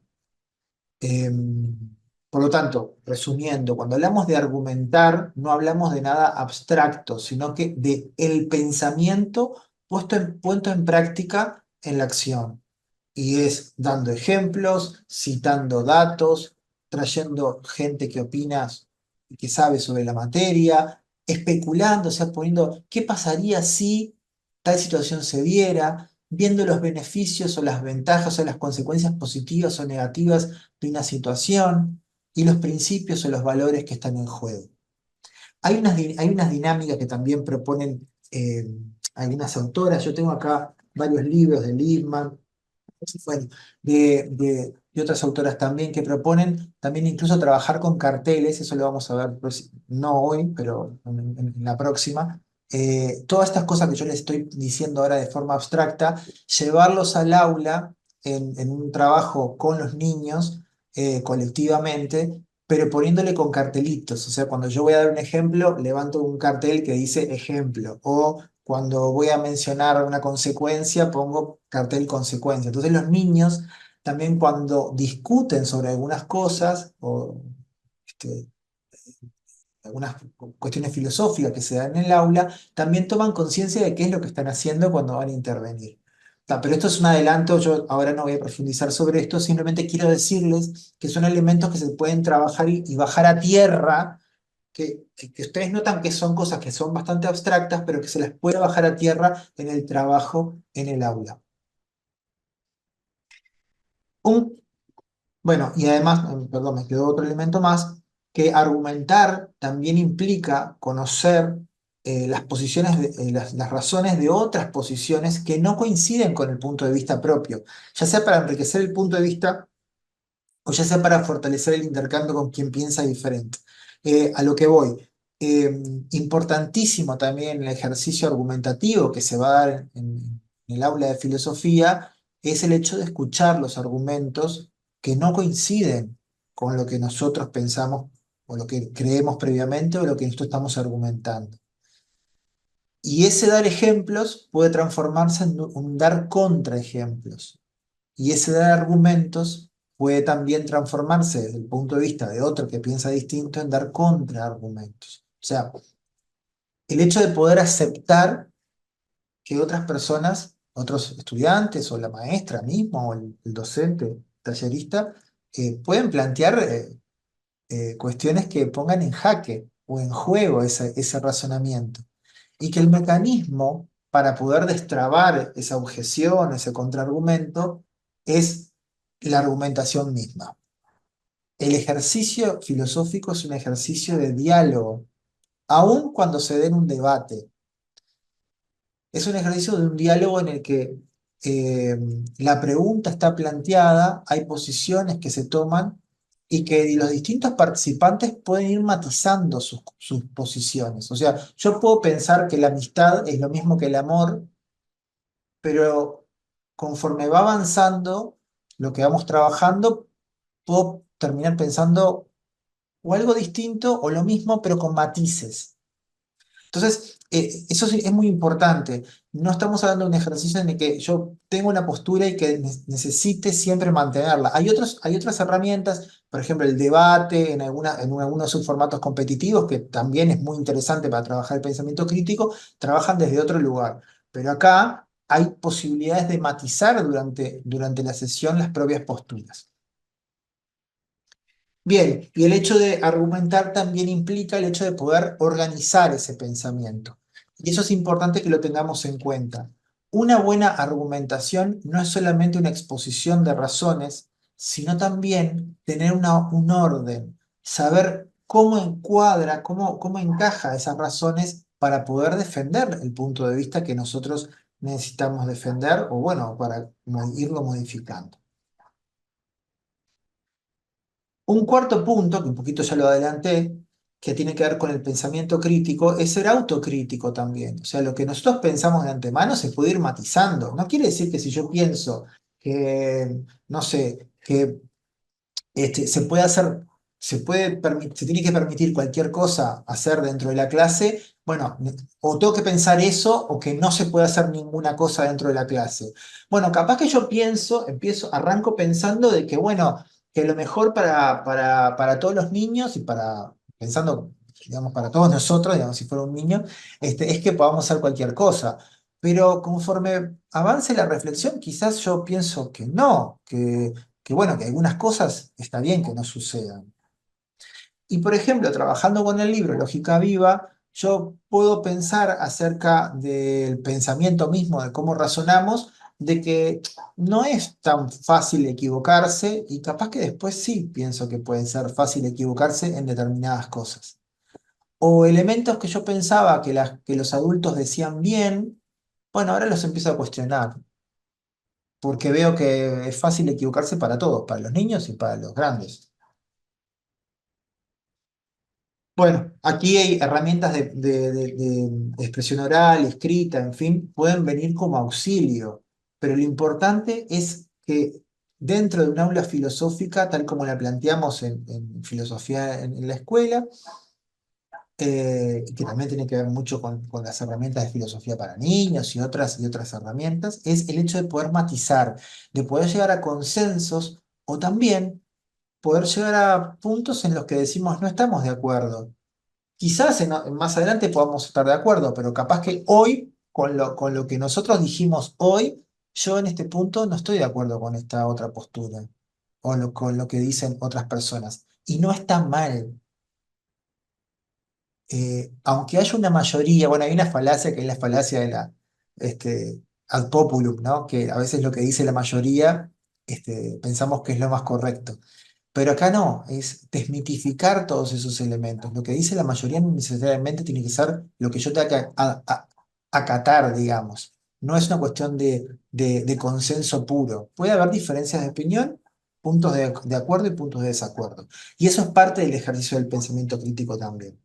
A: Por lo tanto, resumiendo, cuando hablamos de argumentar, no hablamos de nada abstracto, sino que de el pensamiento puesto en práctica en la acción. Y es dando ejemplos, citando datos, trayendo gente que opina y que sabe sobre la materia, especulando, o sea, poniendo qué pasaría si tal situación se diera, viendo los beneficios o las ventajas o las consecuencias positivas o negativas de una situación y los principios o los valores que están en juego. Hay unas dinámicas que también proponen algunas autoras. Yo tengo acá varios libros de Lippmann, bueno, de y otras autoras también, que proponen también incluso trabajar con carteles, eso lo vamos a ver, pues, no hoy, pero en la próxima. Todas estas cosas que yo les estoy diciendo ahora de forma abstracta, llevarlos al aula en un trabajo con los niños colectivamente, pero poniéndole con cartelitos. O sea, cuando yo voy a dar un ejemplo, levanto un cartel que dice ejemplo, o cuando voy a mencionar una consecuencia, pongo cartel consecuencia. Entonces los niños también cuando discuten sobre algunas cosas, o este, algunas cuestiones filosóficas que se dan en el aula, también toman conciencia de qué es lo que están haciendo cuando van a intervenir. Pero esto es un adelanto, yo ahora no voy a profundizar sobre esto, simplemente quiero decirles que son elementos que se pueden trabajar y bajar a tierra, que ustedes notan que son cosas que son bastante abstractas, pero que se las puede bajar a tierra en el trabajo en el aula. Un Bueno, y además, perdón, me quedó otro elemento más, que argumentar también implica conocer las posiciones, las razones de otras posiciones que no coinciden con el punto de vista propio, ya sea para enriquecer el punto de vista o ya sea para fortalecer el intercambio con quien piensa diferente. A lo que voy, importantísimo también el ejercicio argumentativo que se va a dar en el aula de filosofía es el hecho de escuchar los argumentos que no coinciden con lo que nosotros pensamos o lo que creemos previamente o lo que nosotros estamos argumentando. Y ese dar ejemplos puede transformarse en un dar contraejemplos. Y ese dar argumentos puede también transformarse desde el punto de vista de otro que piensa distinto en dar contraargumentos. O sea, el hecho de poder aceptar que otras personas, otros estudiantes o la maestra misma o el docente tallerista, pueden plantear cuestiones que pongan en jaque o en juego ese razonamiento. Y que el mecanismo para poder destrabar esa objeción, ese contraargumento, es la argumentación misma. El ejercicio filosófico es un ejercicio de diálogo, aun cuando se dé en un debate. Es un ejercicio de un diálogo en el que la pregunta está planteada, hay posiciones que se toman y que los distintos participantes pueden ir matizando sus posiciones. O sea, yo puedo pensar que la amistad es lo mismo que el amor, pero conforme va avanzando lo que vamos trabajando, puedo terminar pensando o algo distinto o lo mismo, pero con matices. Entonces, eso es muy importante. No estamos hablando de un ejercicio en el que yo tengo una postura y que necesite siempre mantenerla. Hay otras herramientas, por ejemplo, el debate en algunos de sus formatos competitivos, que también es muy interesante para trabajar el pensamiento crítico, trabajan desde otro lugar. Pero acá hay posibilidades de matizar durante la sesión las propias posturas. Bien, y el hecho de argumentar también implica el hecho de poder organizar ese pensamiento. Y eso es importante que lo tengamos en cuenta. Una buena argumentación no es solamente una exposición de razones, sino también tener un orden, saber cómo encuadra, cómo encaja esas razones para poder defender el punto de vista que nosotros necesitamos defender o bueno, para irlo modificando. Un cuarto punto, que un poquito ya lo adelanté, que tiene que ver con el pensamiento crítico, es ser autocrítico también. O sea, lo que nosotros pensamos de antemano se puede ir matizando. No quiere decir que si yo pienso que, no sé, que se puede hacer, se tiene que permitir cualquier cosa hacer dentro de la clase, bueno, o tengo que pensar eso o que no se puede hacer ninguna cosa dentro de la clase. Bueno, capaz que yo arranco pensando de que, bueno, que lo mejor para todos los niños y pensando, digamos, para todos nosotros, digamos, si fuera un niño, es que podamos hacer cualquier cosa. Pero conforme avance la reflexión, quizás yo pienso que no, que bueno, que algunas cosas está bien que no sucedan. Y por ejemplo, trabajando con el libro Lógica Viva, yo puedo pensar acerca del pensamiento mismo, de cómo razonamos, de que no es tan fácil equivocarse y capaz que después sí pienso que puede ser fácil equivocarse en determinadas cosas. O elementos que yo pensaba que los adultos decían bien, bueno, ahora los empiezo a cuestionar. porque veo que es fácil equivocarse para todos, para los niños y para los grandes. Bueno, aquí hay herramientas de expresión oral, escrita, en fin, pueden venir como auxilio, pero lo importante es que dentro de un aula filosófica, tal como la planteamos en filosofía en la escuela, y que también tiene que ver mucho con las herramientas de filosofía para niños y otras herramientas, es el hecho de poder matizar, de poder llegar a consensos o también poder llegar a puntos en los que decimos no estamos de acuerdo. Quizás más adelante podamos estar de acuerdo, pero capaz que hoy, con lo que nosotros dijimos hoy, yo en este punto no estoy de acuerdo con esta otra postura o con lo que dicen otras personas. Y no está mal. Aunque haya una mayoría, bueno, hay una falacia que es la falacia de la ad populum, ¿no? Que a veces lo que dice la mayoría, pensamos que es lo más correcto. Pero acá no, es desmitificar todos esos elementos. Lo que dice la mayoría no necesariamente tiene que ser lo que yo tenga que acatar, digamos. No es una cuestión de consenso puro. Puede haber diferencias de opinión, puntos de acuerdo y puntos de desacuerdo. Y eso es parte del ejercicio del pensamiento crítico también.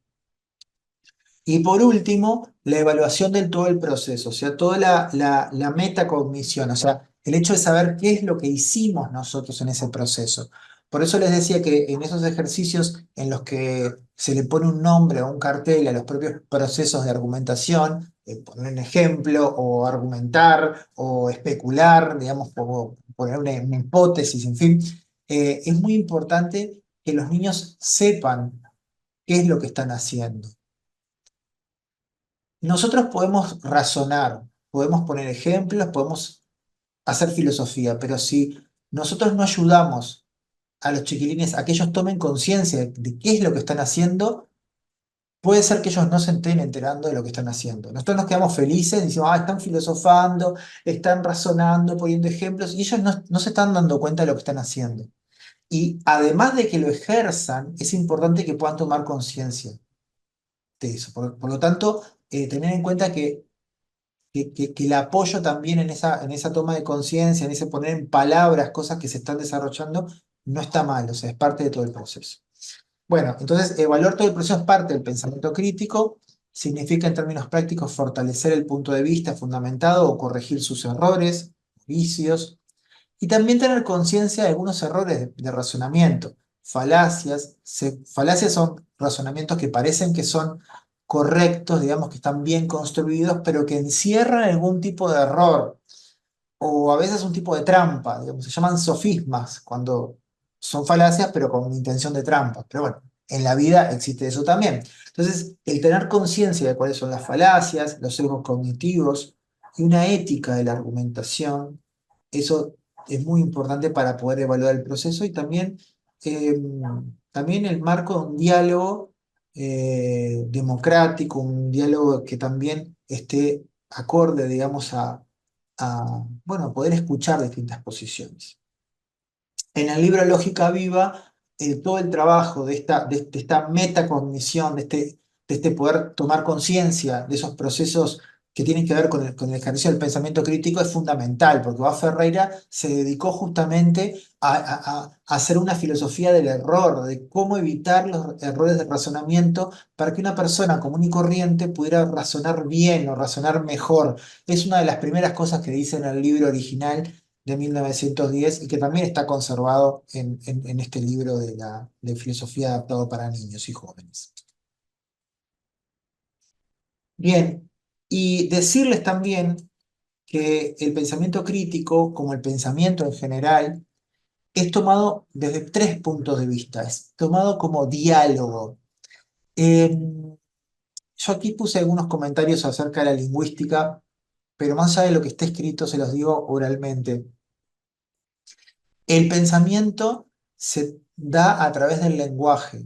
A: Y por último, la evaluación del todo el proceso, o sea, toda la metacognición, o sea, el hecho de saber qué es lo que hicimos nosotros en ese proceso. Por eso les decía que en esos ejercicios en los que se le pone un nombre o un cartel a los propios procesos de argumentación, poner un ejemplo o argumentar o especular, digamos, o poner una hipótesis, en fin, es muy importante que los niños sepan qué es lo que están haciendo. Nosotros podemos razonar, podemos poner ejemplos, podemos hacer filosofía, pero si nosotros no ayudamos a los chiquilines a que ellos tomen conciencia de qué es lo que están haciendo, puede ser que ellos no se estén enterando de lo que están haciendo. Nosotros nos quedamos felices, decimos, están filosofando, están razonando, poniendo ejemplos, y ellos no se están dando cuenta de lo que están haciendo. Y además de que lo ejerzan, es importante que puedan tomar conciencia de eso. Por lo tanto, tener en cuenta que el apoyo también en esa toma de conciencia, en ese poner en palabras cosas que se están desarrollando, no está mal, o sea, es parte de todo el proceso. Bueno, entonces, evaluar todo el proceso es parte del pensamiento crítico, significa en términos prácticos fortalecer el punto de vista fundamentado o corregir sus errores, vicios, y también tener conciencia de algunos errores de razonamiento, falacias. Falacias son razonamientos que parecen que son correctos, digamos que están bien construidos, pero que encierran algún tipo de error o a veces un tipo de trampa, digamos, se llaman sofismas cuando son falacias pero con intención de trampa. Pero bueno, en la vida existe eso también. Entonces, el tener conciencia de cuáles son las falacias, los sesgos cognitivos y una ética de la argumentación, eso es muy importante para poder evaluar el proceso y también, eh, también el marco de un diálogo democrático, un diálogo que también esté acorde, digamos, bueno, poder escuchar distintas posiciones. En el libro Lógica Viva, todo el trabajo de esta metacognición, de este poder tomar conciencia de esos procesos que tienen que ver con el ejercicio del pensamiento crítico es fundamental, porque Bá Ferreira se dedicó justamente a hacer una filosofía del error, de cómo evitar los errores de razonamiento para que una persona común y corriente pudiera razonar bien o razonar mejor. Es una de las primeras cosas que dice en el libro original de 1910 y que también está conservado en este libro de filosofía adaptado para niños y jóvenes. Bien, y decirles también que el pensamiento crítico, como el pensamiento en general, es tomado desde tres puntos de vista, es tomado como diálogo. Yo aquí puse algunos comentarios acerca de la lingüística, pero más allá de lo que está escrito, se los digo oralmente. El pensamiento se da a través del lenguaje.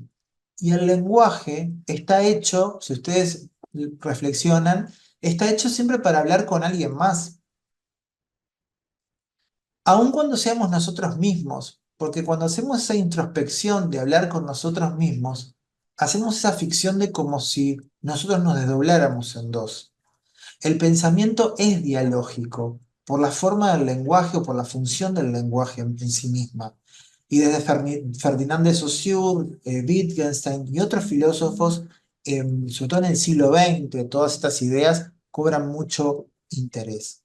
A: Y el lenguaje está hecho, si ustedes reflexionan, está hecho siempre para hablar con alguien más. Aun cuando seamos nosotros mismos, porque cuando hacemos esa introspección de hablar con nosotros mismos, hacemos esa ficción de como si nosotros nos desdobláramos en dos. El pensamiento es dialógico, por la forma del lenguaje o por la función del lenguaje en sí misma. Y desde Ferdinand de Saussure, Wittgenstein y otros filósofos, sobre todo en el siglo XX, todas estas ideas cobran mucho interés.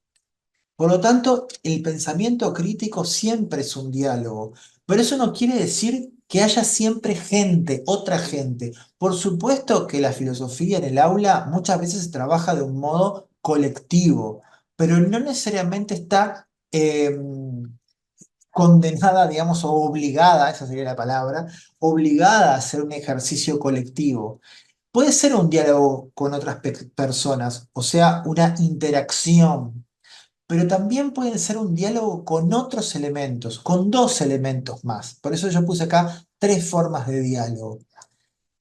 A: Por lo tanto, el pensamiento crítico siempre es un diálogo, pero eso no quiere decir que haya siempre gente, otra gente. Por supuesto que la filosofía en el aula muchas veces se trabaja de un modo colectivo, pero no necesariamente está condenada, digamos, o obligada, esa sería la palabra, obligada a hacer un ejercicio colectivo. Puede ser un diálogo con otras personas, o sea, una interacción, pero también puede ser un diálogo con otros elementos, con dos elementos más. Por eso yo puse acá tres formas de diálogo.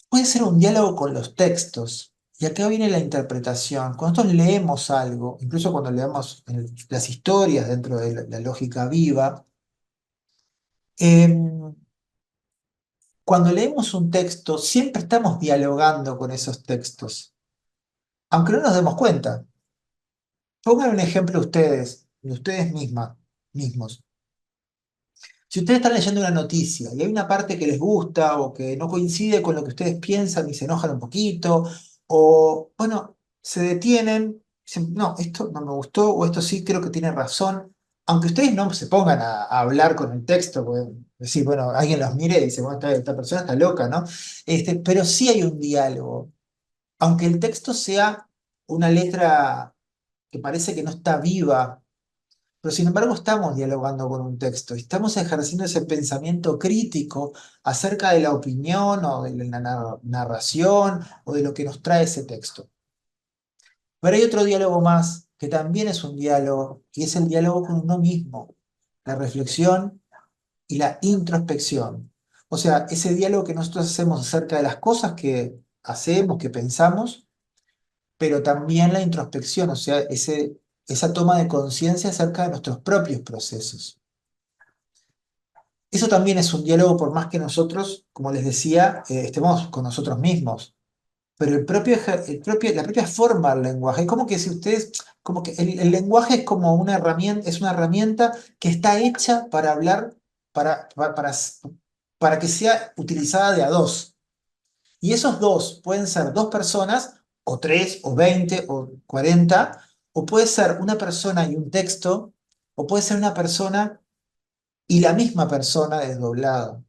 A: Puede ser un diálogo con los textos, y acá viene la interpretación. Cuando nosotros leemos algo, incluso cuando leemos las historias dentro de la lógica viva, em, cuando leemos un texto, siempre estamos dialogando con esos textos, aunque no nos demos cuenta. Pongan un ejemplo de ustedes mismos. Si ustedes están leyendo una noticia y hay una parte que les gusta o que no coincide con lo que ustedes piensan y se enojan un poquito, o bueno, se detienen, dicen, no, esto no me gustó o esto sí creo que tiene razón, aunque ustedes no se pongan a hablar con el texto, porque decir, bueno, alguien los mire y dice, bueno, esta persona está loca, ¿no? Pero sí hay un diálogo, aunque el texto sea una letra que parece que no está viva, pero sin embargo estamos dialogando con un texto, y estamos ejerciendo ese pensamiento crítico acerca de la opinión o de la narración o de lo que nos trae ese texto. Pero hay otro diálogo más que también es un diálogo, y es el diálogo con uno mismo, la reflexión y la introspección. O sea, ese diálogo que nosotros hacemos acerca de las cosas que hacemos, que pensamos, pero también la introspección, o sea, esa toma de conciencia acerca de nuestros propios procesos. Eso también es un diálogo por más que nosotros, como les decía, estemos con nosotros mismos. Pero la propia forma del lenguaje, es como que si ustedes, como que el lenguaje es como es una herramienta que está hecha para hablar, para que sea utilizada de a dos. Y esos dos pueden ser dos personas, o tres, o 20, o 40, o puede ser una persona y un texto, o puede ser una persona y la misma persona desdoblada.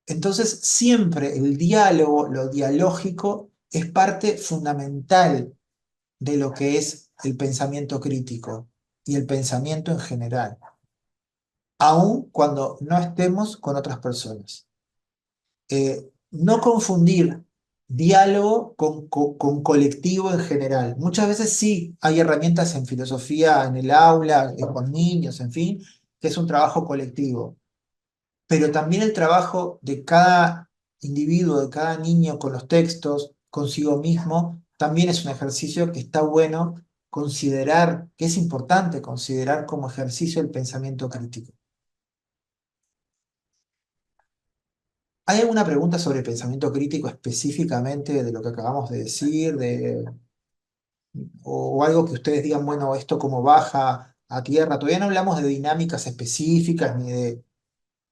A: Entonces, siempre el diálogo, lo dialógico, es parte fundamental de lo que es el pensamiento crítico y el pensamiento en general, aun cuando no estemos con otras personas. No confundir diálogo con colectivo en general. Muchas veces sí hay herramientas en filosofía, en el aula, con niños, en fin, que es un trabajo colectivo, pero también el trabajo de cada individuo, de cada niño con los textos, consigo mismo, también es un ejercicio que está bueno considerar, que es importante considerar como ejercicio el pensamiento crítico. ¿Hay alguna pregunta sobre pensamiento crítico específicamente de lo que acabamos de decir, o algo que ustedes digan, bueno, esto como baja a tierra? Todavía no hablamos de dinámicas específicas ni de...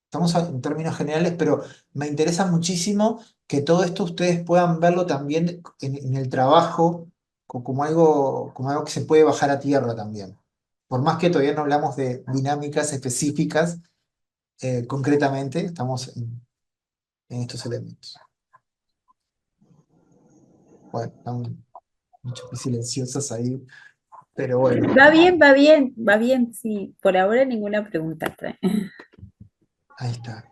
A: Estamos en términos generales, pero me interesa muchísimo que todo esto ustedes puedan verlo también en el trabajo como algo que se puede bajar a tierra también. Por más que todavía no hablamos de dinámicas específicas, concretamente, estamos en estos elementos. Bueno, están mucho silenciosas ahí, pero bueno,
C: Va bien, va bien, va bien, sí. Por ahora ninguna pregunta.
A: ahí está.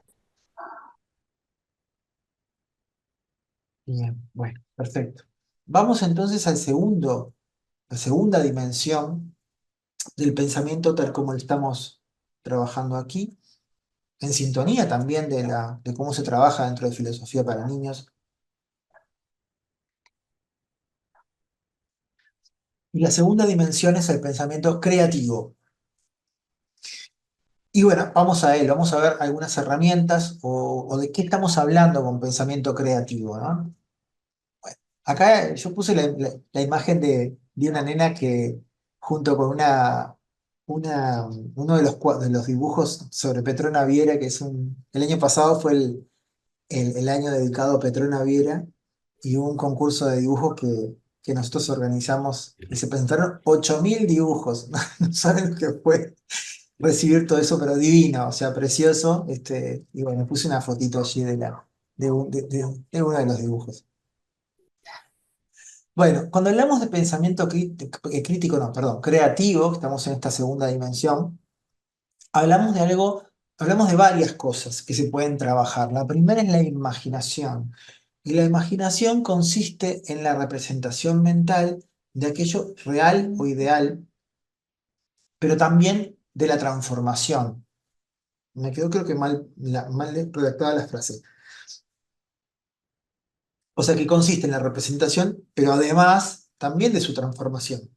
A: Bien, bueno, perfecto. Vamos entonces la segunda dimensión del pensamiento tal como lo estamos trabajando aquí, en sintonía también de cómo se trabaja dentro de filosofía para niños. Y la segunda dimensión es el pensamiento creativo. Y bueno, vamos a él, vamos a ver algunas herramientas o de qué estamos hablando con pensamiento creativo, ¿no? Acá yo puse la imagen de una nena que junto con uno de de los dibujos sobre Petrona Viera, que el año pasado fue el año dedicado a Petrona Viera, y hubo un concurso de dibujos que nosotros organizamos y se presentaron 8.000 dibujos. No saben lo que fue recibir todo eso, pero divino, o sea, precioso. Y bueno, puse una fotito allí de uno de los dibujos. Bueno, cuando hablamos de pensamiento crítico, no, perdón, creativo, que estamos en esta segunda dimensión, hablamos de algo, hablamos de varias cosas que se pueden trabajar. La primera es la imaginación. Y la imaginación consiste en la representación mental de aquello real o ideal, pero también de la transformación. Me quedó creo que mal redactada la frase. O sea que consiste en la representación, pero además también de su transformación.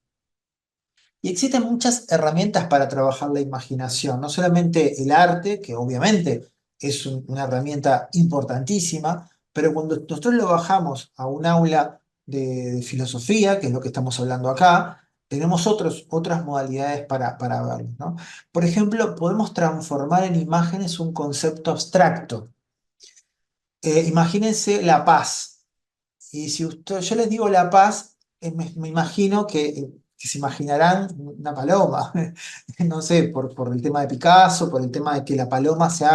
A: Y existen muchas herramientas para trabajar la imaginación, no solamente el arte, que obviamente es una herramienta importantísima, pero cuando nosotros lo bajamos a un aula de filosofía, que es lo que estamos hablando acá, tenemos otras modalidades para verlo, ¿no? Por ejemplo, podemos transformar en imágenes un concepto abstracto. Imagínense la paz. Y si yo les digo La Paz, me imagino que se imaginarán una paloma. No sé, por el tema de Picasso, por el tema de que la paloma se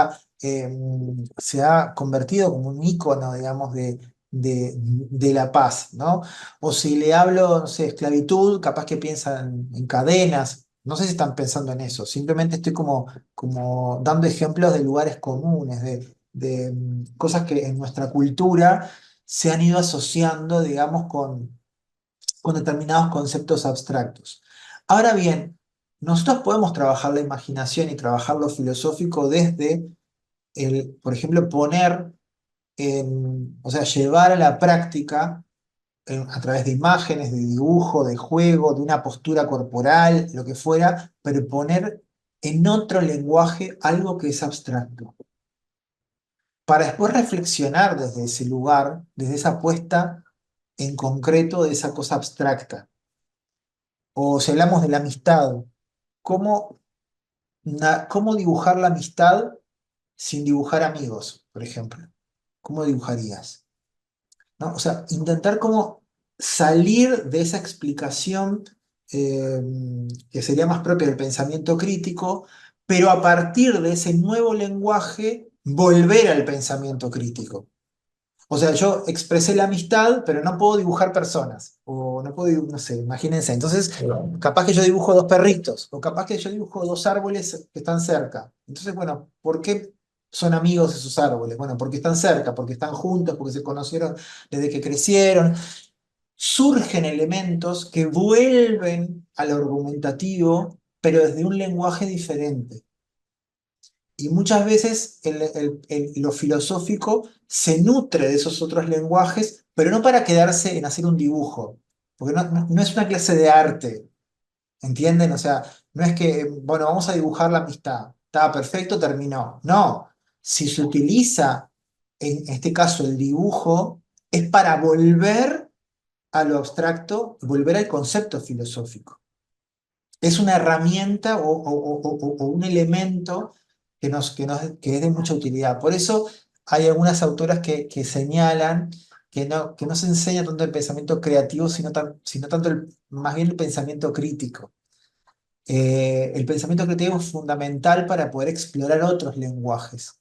A: ha convertido como un ícono, digamos, de la paz, ¿no? O si le hablo, no sé, esclavitud, capaz que piensan en cadenas. No sé si están pensando en eso. Simplemente estoy como dando ejemplos de lugares comunes, de cosas que en nuestra cultura se han ido asociando, digamos, con determinados conceptos abstractos. Ahora bien, nosotros podemos trabajar la imaginación y trabajar lo filosófico desde por ejemplo, o sea, llevar a la práctica a través de imágenes, de dibujo, de juego, de una postura corporal, lo que fuera, pero poner en otro lenguaje algo que es abstracto, para después reflexionar desde ese lugar, desde esa puesta en concreto de esa cosa abstracta. O si hablamos de la amistad, ¿cómo, cómo dibujar la amistad sin dibujar amigos, por ejemplo? ¿Cómo dibujarías? ¿No? O sea, intentar cómo salir de esa explicación eh, que sería más propia del pensamiento crítico, pero a partir de ese nuevo lenguaje, volver al pensamiento crítico. O sea, yo expresé la amistad, pero no puedo dibujar personas. O no puedo, no sé, imagínense. Entonces, capaz que yo dibujo dos perritos, o capaz que yo dibujo dos árboles que están cerca. Entonces, bueno, ¿por qué son amigos esos árboles? Bueno, porque están cerca, porque están juntos, porque se conocieron desde que crecieron. Surgen elementos que vuelven al argumentativo, pero desde un lenguaje diferente. Y muchas veces lo filosófico se nutre de esos otros lenguajes, pero no para quedarse en hacer un dibujo, porque no es una clase de arte, ¿entienden? O sea, no es que, bueno, vamos a dibujar la amistad, está perfecto, terminó. No, si se utiliza, en este caso, el dibujo, es para volver a lo abstracto, volver al concepto filosófico. Es una herramienta o un elemento que es de mucha utilidad. Por eso hay algunas autoras que señalan que no se enseña tanto el pensamiento creativo, sino tanto más bien el pensamiento crítico. El pensamiento creativo es fundamental para poder explorar otros lenguajes.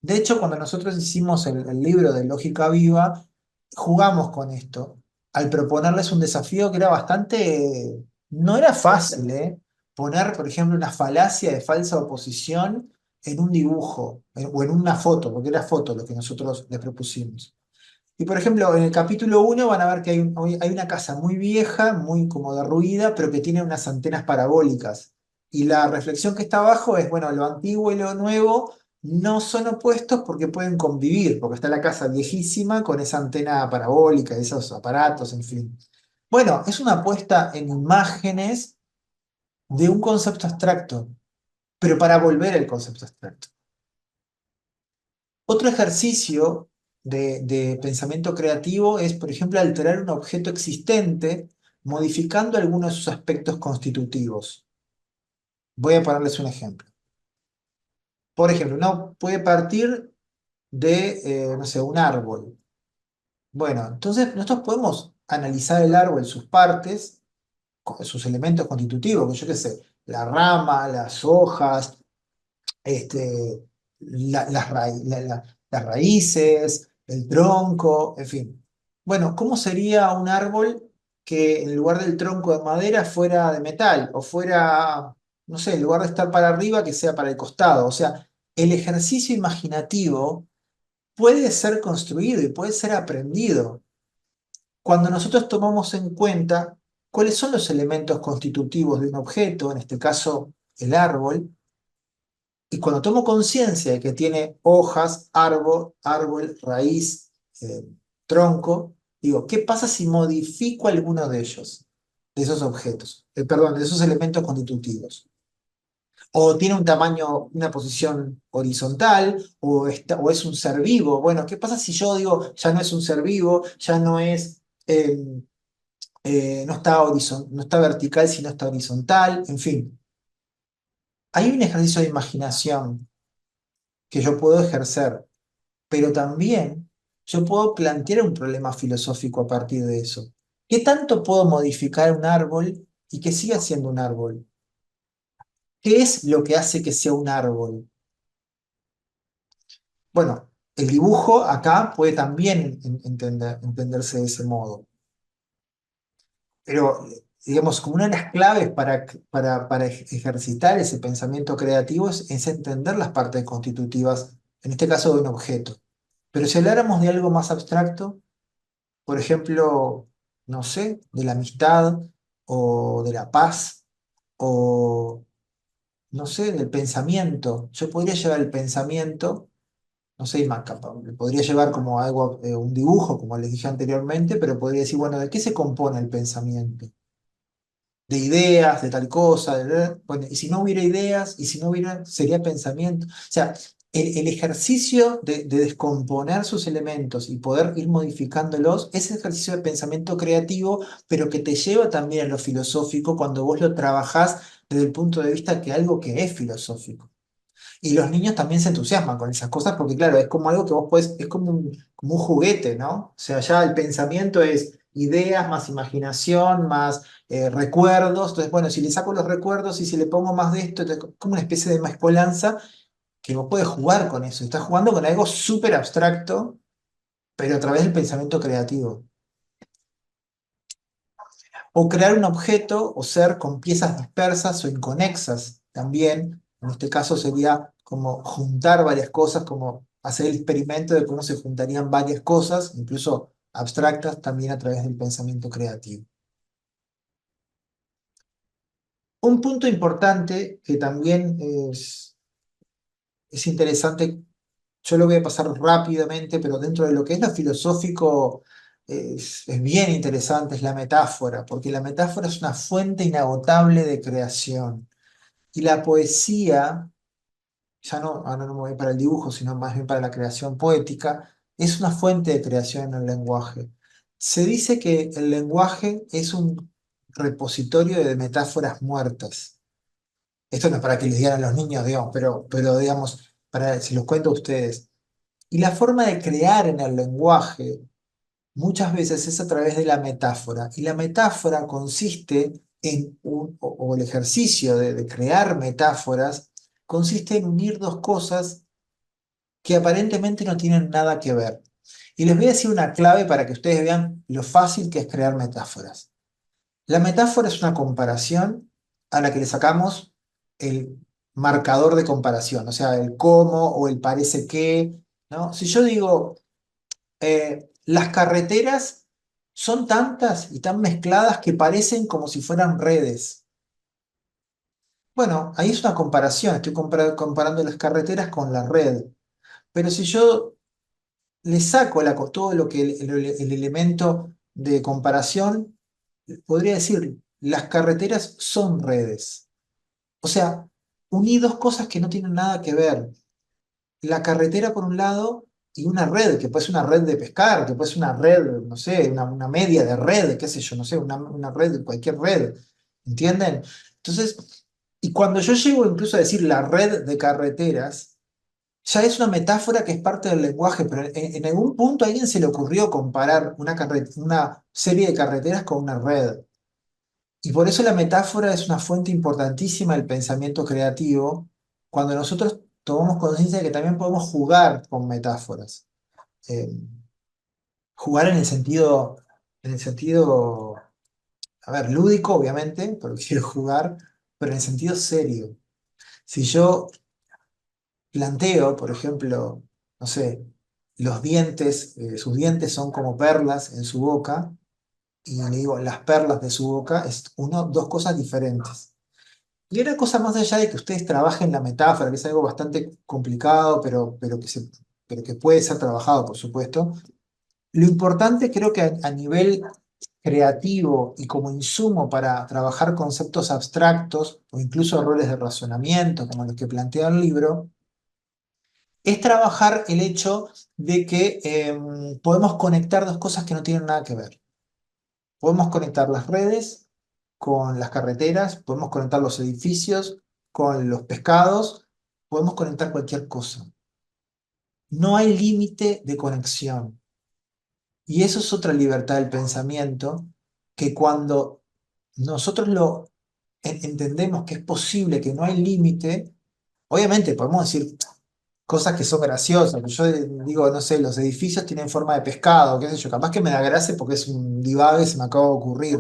A: De hecho, cuando nosotros hicimos el libro de Lógica Viva, jugamos con esto, al proponerles un desafío que era bastante, no era fácil, ¿eh? Poner, por ejemplo, una falacia de falsa oposición en un dibujo o en una foto, porque era foto lo que nosotros les propusimos. Y por ejemplo, en el capítulo 1 van a ver que hay una casa muy vieja, muy como derruida, pero que tiene unas antenas parabólicas. Y la reflexión que está abajo es, bueno, lo antiguo y lo nuevo no son opuestos porque pueden convivir, porque está la casa viejísima con esa antena parabólica, esos aparatos, en fin. Bueno, es una apuesta en imágenes de un concepto abstracto, pero para volver al concepto abstracto. Otro ejercicio de pensamiento creativo es, por ejemplo, alterar un objeto existente modificando algunos de sus aspectos constitutivos. Voy a ponerles un ejemplo. Por ejemplo, uno puede partir de, no sé, un árbol. Bueno, entonces nosotros podemos analizar el árbol, sus partes, sus elementos constitutivos, que yo qué sé, la rama, las hojas, las raíces, el tronco, en fin. Bueno, ¿cómo sería un árbol que en lugar del tronco de madera fuera de metal o fuera, no sé, en lugar de estar para arriba, que sea para el costado? O sea, el ejercicio imaginativo puede ser construido y puede ser aprendido cuando nosotros tomamos en cuenta cuáles son los elementos constitutivos de un objeto, en este caso el árbol, y cuando tomo conciencia de que tiene hojas, árbol, raíz, tronco, digo, ¿qué pasa si modifico alguno de ellos, de esos objetos? Perdón, de esos elementos constitutivos. O tiene un tamaño, una posición horizontal, o es un ser vivo. Bueno, ¿qué pasa si yo digo, ya no es un ser vivo, ya no es, no está vertical, sino está horizontal? En fin, hay un ejercicio de imaginación que yo puedo ejercer, pero también yo puedo plantear un problema filosófico a partir de eso. ¿Qué tanto puedo modificar un árbol y que siga siendo un árbol? ¿Qué es lo que hace que sea un árbol? Bueno, el dibujo acá puede también entenderse de ese modo, pero digamos, como una de las claves para ejercitar ese pensamiento creativo es entender las partes constitutivas, en este caso de un objeto. Pero si habláramos de algo más abstracto, por ejemplo, no sé, de la amistad o de la paz o, no sé, del pensamiento. Yo podría llevar el pensamiento, no sé, podría llevar como algo, un dibujo, como les dije anteriormente, pero podría decir, bueno, ¿de qué se compone el pensamiento? De ideas, de tal cosa, bueno, y si no hubiera ideas, y si no hubiera, sería pensamiento. O sea, el ejercicio de descomponer sus elementos y poder ir modificándolos, es el ejercicio de pensamiento creativo, pero que te lleva también a lo filosófico cuando vos lo trabajás desde el punto de vista que algo que es filosófico. Y los niños también se entusiasman con esas cosas porque, claro, es como algo que vos podés, es como un juguete, ¿no? O sea, ya el pensamiento es ideas más imaginación, más recuerdos. Entonces, bueno, si le saco los recuerdos y si le pongo más de esto, entonces, como una especie de mezcolanza que vos podés jugar con eso. Estás jugando con algo súper abstracto, pero a través del pensamiento creativo. O crear un objeto o ser con piezas dispersas o inconexas también. En este caso sería como juntar varias cosas, como hacer el experimento de cómo se juntarían varias cosas, incluso abstractas, también a través del pensamiento creativo. Un punto importante que también es interesante, yo lo voy a pasar rápidamente, pero dentro de lo que es lo filosófico es bien interesante, es la metáfora, porque la metáfora es una fuente inagotable de creación. Y la poesía, ya no, ahora no me voy para el dibujo, sino más bien para la creación poética, es una fuente de creación en el lenguaje. Se dice que el lenguaje es un repositorio de metáforas muertas. Esto no es para que les digan a los niños, digamos, pero digamos, para, si los cuento a ustedes. Y la forma de crear en el lenguaje muchas veces es a través de la metáfora. Y la metáfora consiste o el ejercicio de crear metáforas, consiste en unir dos cosas que aparentemente no tienen nada que ver. Y les voy a decir una clave para que ustedes vean lo fácil que es crear metáforas. La metáfora es una comparación a la que le sacamos el marcador de comparación, o sea, el cómo o el parece que, ¿no? Si yo digo, las carreteras son tantas y tan mezcladas que parecen como si fueran redes. Bueno, ahí es una comparación, estoy comparando las carreteras con la red. Pero si yo le saco todo lo que el elemento de comparación, podría decir, las carreteras son redes. O sea, uní dos cosas que no tienen nada que ver. La carretera por un lado y una red, que puede ser una red de pescar, que puede ser una red, no sé, una media de red, qué sé yo, no sé, una red, cualquier red, ¿entienden? Entonces, y cuando yo llego incluso a decir la red de carreteras, ya es una metáfora que es parte del lenguaje, pero en algún punto a alguien se le ocurrió comparar una serie de carreteras con una red. Y por eso la metáfora es una fuente importantísima del pensamiento creativo, cuando nosotros tomamos conciencia de que también podemos jugar con metáforas. Eh, Jugar en el sentido, a ver, lúdico, obviamente, porque quiero jugar, pero en el sentido serio. Si yo planteo, por ejemplo, no sé, los dientes, sus dientes son como perlas en su boca, y le digo, las perlas de su boca, es dos cosas diferentes. Y una cosa más allá de que ustedes trabajen la metáfora, que es algo bastante complicado, pero que puede ser trabajado, por supuesto. Lo importante creo que a nivel creativo y como insumo para trabajar conceptos abstractos o incluso errores de razonamiento, como los que plantea el libro, es trabajar el hecho de que podemos conectar dos cosas que no tienen nada que ver. Podemos conectar las redes con las carreteras, podemos conectar los edificios con los pescados, podemos conectar cualquier cosa. No hay límite de conexión. Y eso es otra libertad del pensamiento, que cuando nosotros entendemos que es posible, que no hay límite, obviamente podemos decir cosas que son graciosas. Yo digo, no sé, los edificios tienen forma de pescado, qué sé yo, capaz que me da gracia porque es un divague, se me acaba de ocurrir.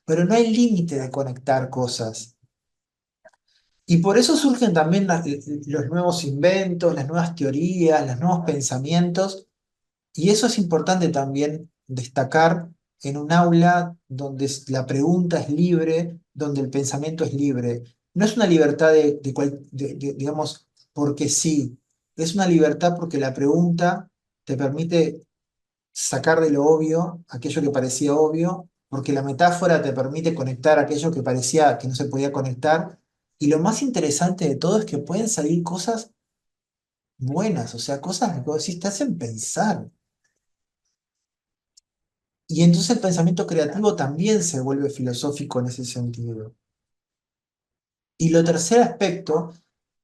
A: Pero no hay límite de conectar cosas. Y por eso surgen también los nuevos inventos, las nuevas teorías, los nuevos pensamientos. Y eso es importante también destacar en un aula donde la pregunta es libre, donde el pensamiento es libre. No es una libertad digamos, porque sí. Es una libertad porque la pregunta te permite sacar de lo obvio aquello que parecía obvio, porque la metáfora te permite conectar aquello que parecía que no se podía conectar. Y lo más interesante de todo es que pueden salir cosas buenas, o sea, cosas que vos decís, te hacen pensar. Y entonces el pensamiento creativo también se vuelve filosófico en ese sentido. Y lo tercer aspecto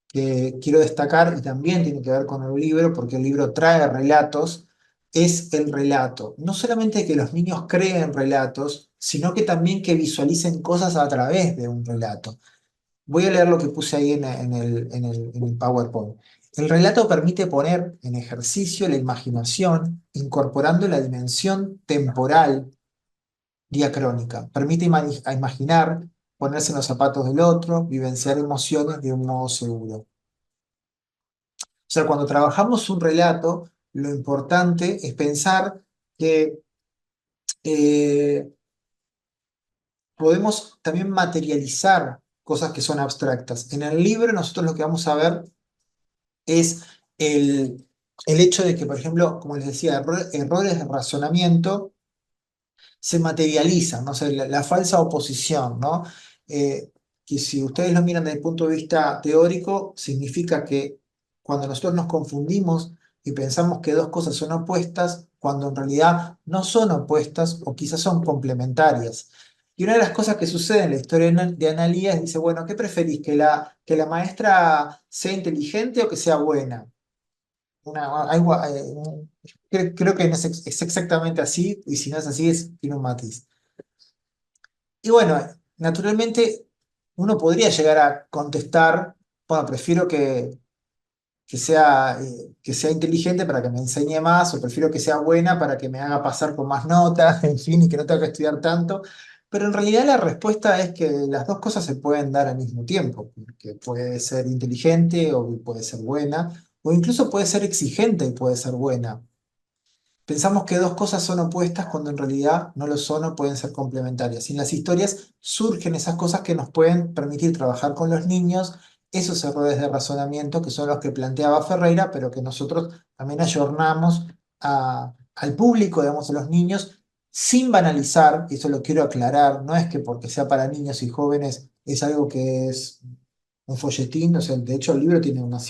A: que quiero destacar, y también tiene que ver con el libro, porque el libro trae relatos, es el relato. No solamente que los niños creen relatos, sino que también que visualicen cosas a través de un relato. Voy a leer lo que puse ahí en el PowerPoint. El relato permite poner en ejercicio la imaginación, incorporando la dimensión temporal diacrónica. Permite imaginar, ponerse en los zapatos del otro, vivenciar emociones de un modo seguro. O sea, cuando trabajamos un relato, lo importante es pensar que eh, podemos también materializar cosas que son abstractas. En el libro nosotros lo que vamos a ver es el hecho de que, por ejemplo, como les decía, errores de razonamiento se materializan, ¿no? O sea, la falsa oposición, ¿no? Que si ustedes lo miran desde el punto de vista teórico, significa que cuando nosotros nos confundimos y pensamos que dos cosas son opuestas, cuando en realidad no son opuestas o quizás son complementarias. Y una de las cosas que sucede en la historia de Analía es, dice, bueno, ¿qué preferís? ¿Que la maestra sea inteligente o que sea buena? Creo que no es exactamente así, y si no es así, tiene un matiz. Y bueno, naturalmente uno podría llegar a contestar, bueno, prefiero que sea inteligente para que me enseñe más, o prefiero que sea buena para que me haga pasar con más notas, en fin, y que no tenga que estudiar tanto. Pero en realidad la respuesta es que las dos cosas se pueden dar al mismo tiempo, porque puede ser inteligente o puede ser buena, o incluso puede ser exigente y puede ser buena. Pensamos que dos cosas son opuestas cuando en realidad no lo son o pueden ser complementarias. Y en las historias surgen esas cosas que nos pueden permitir trabajar con los niños, esos errores de razonamiento que son los que planteaba Ferreira, pero que nosotros también ayornamos al público, digamos, a los niños, sin banalizar, y eso lo quiero aclarar, no es que porque sea para niños y jóvenes es algo que es un folletín, o sea, de hecho el libro tiene unas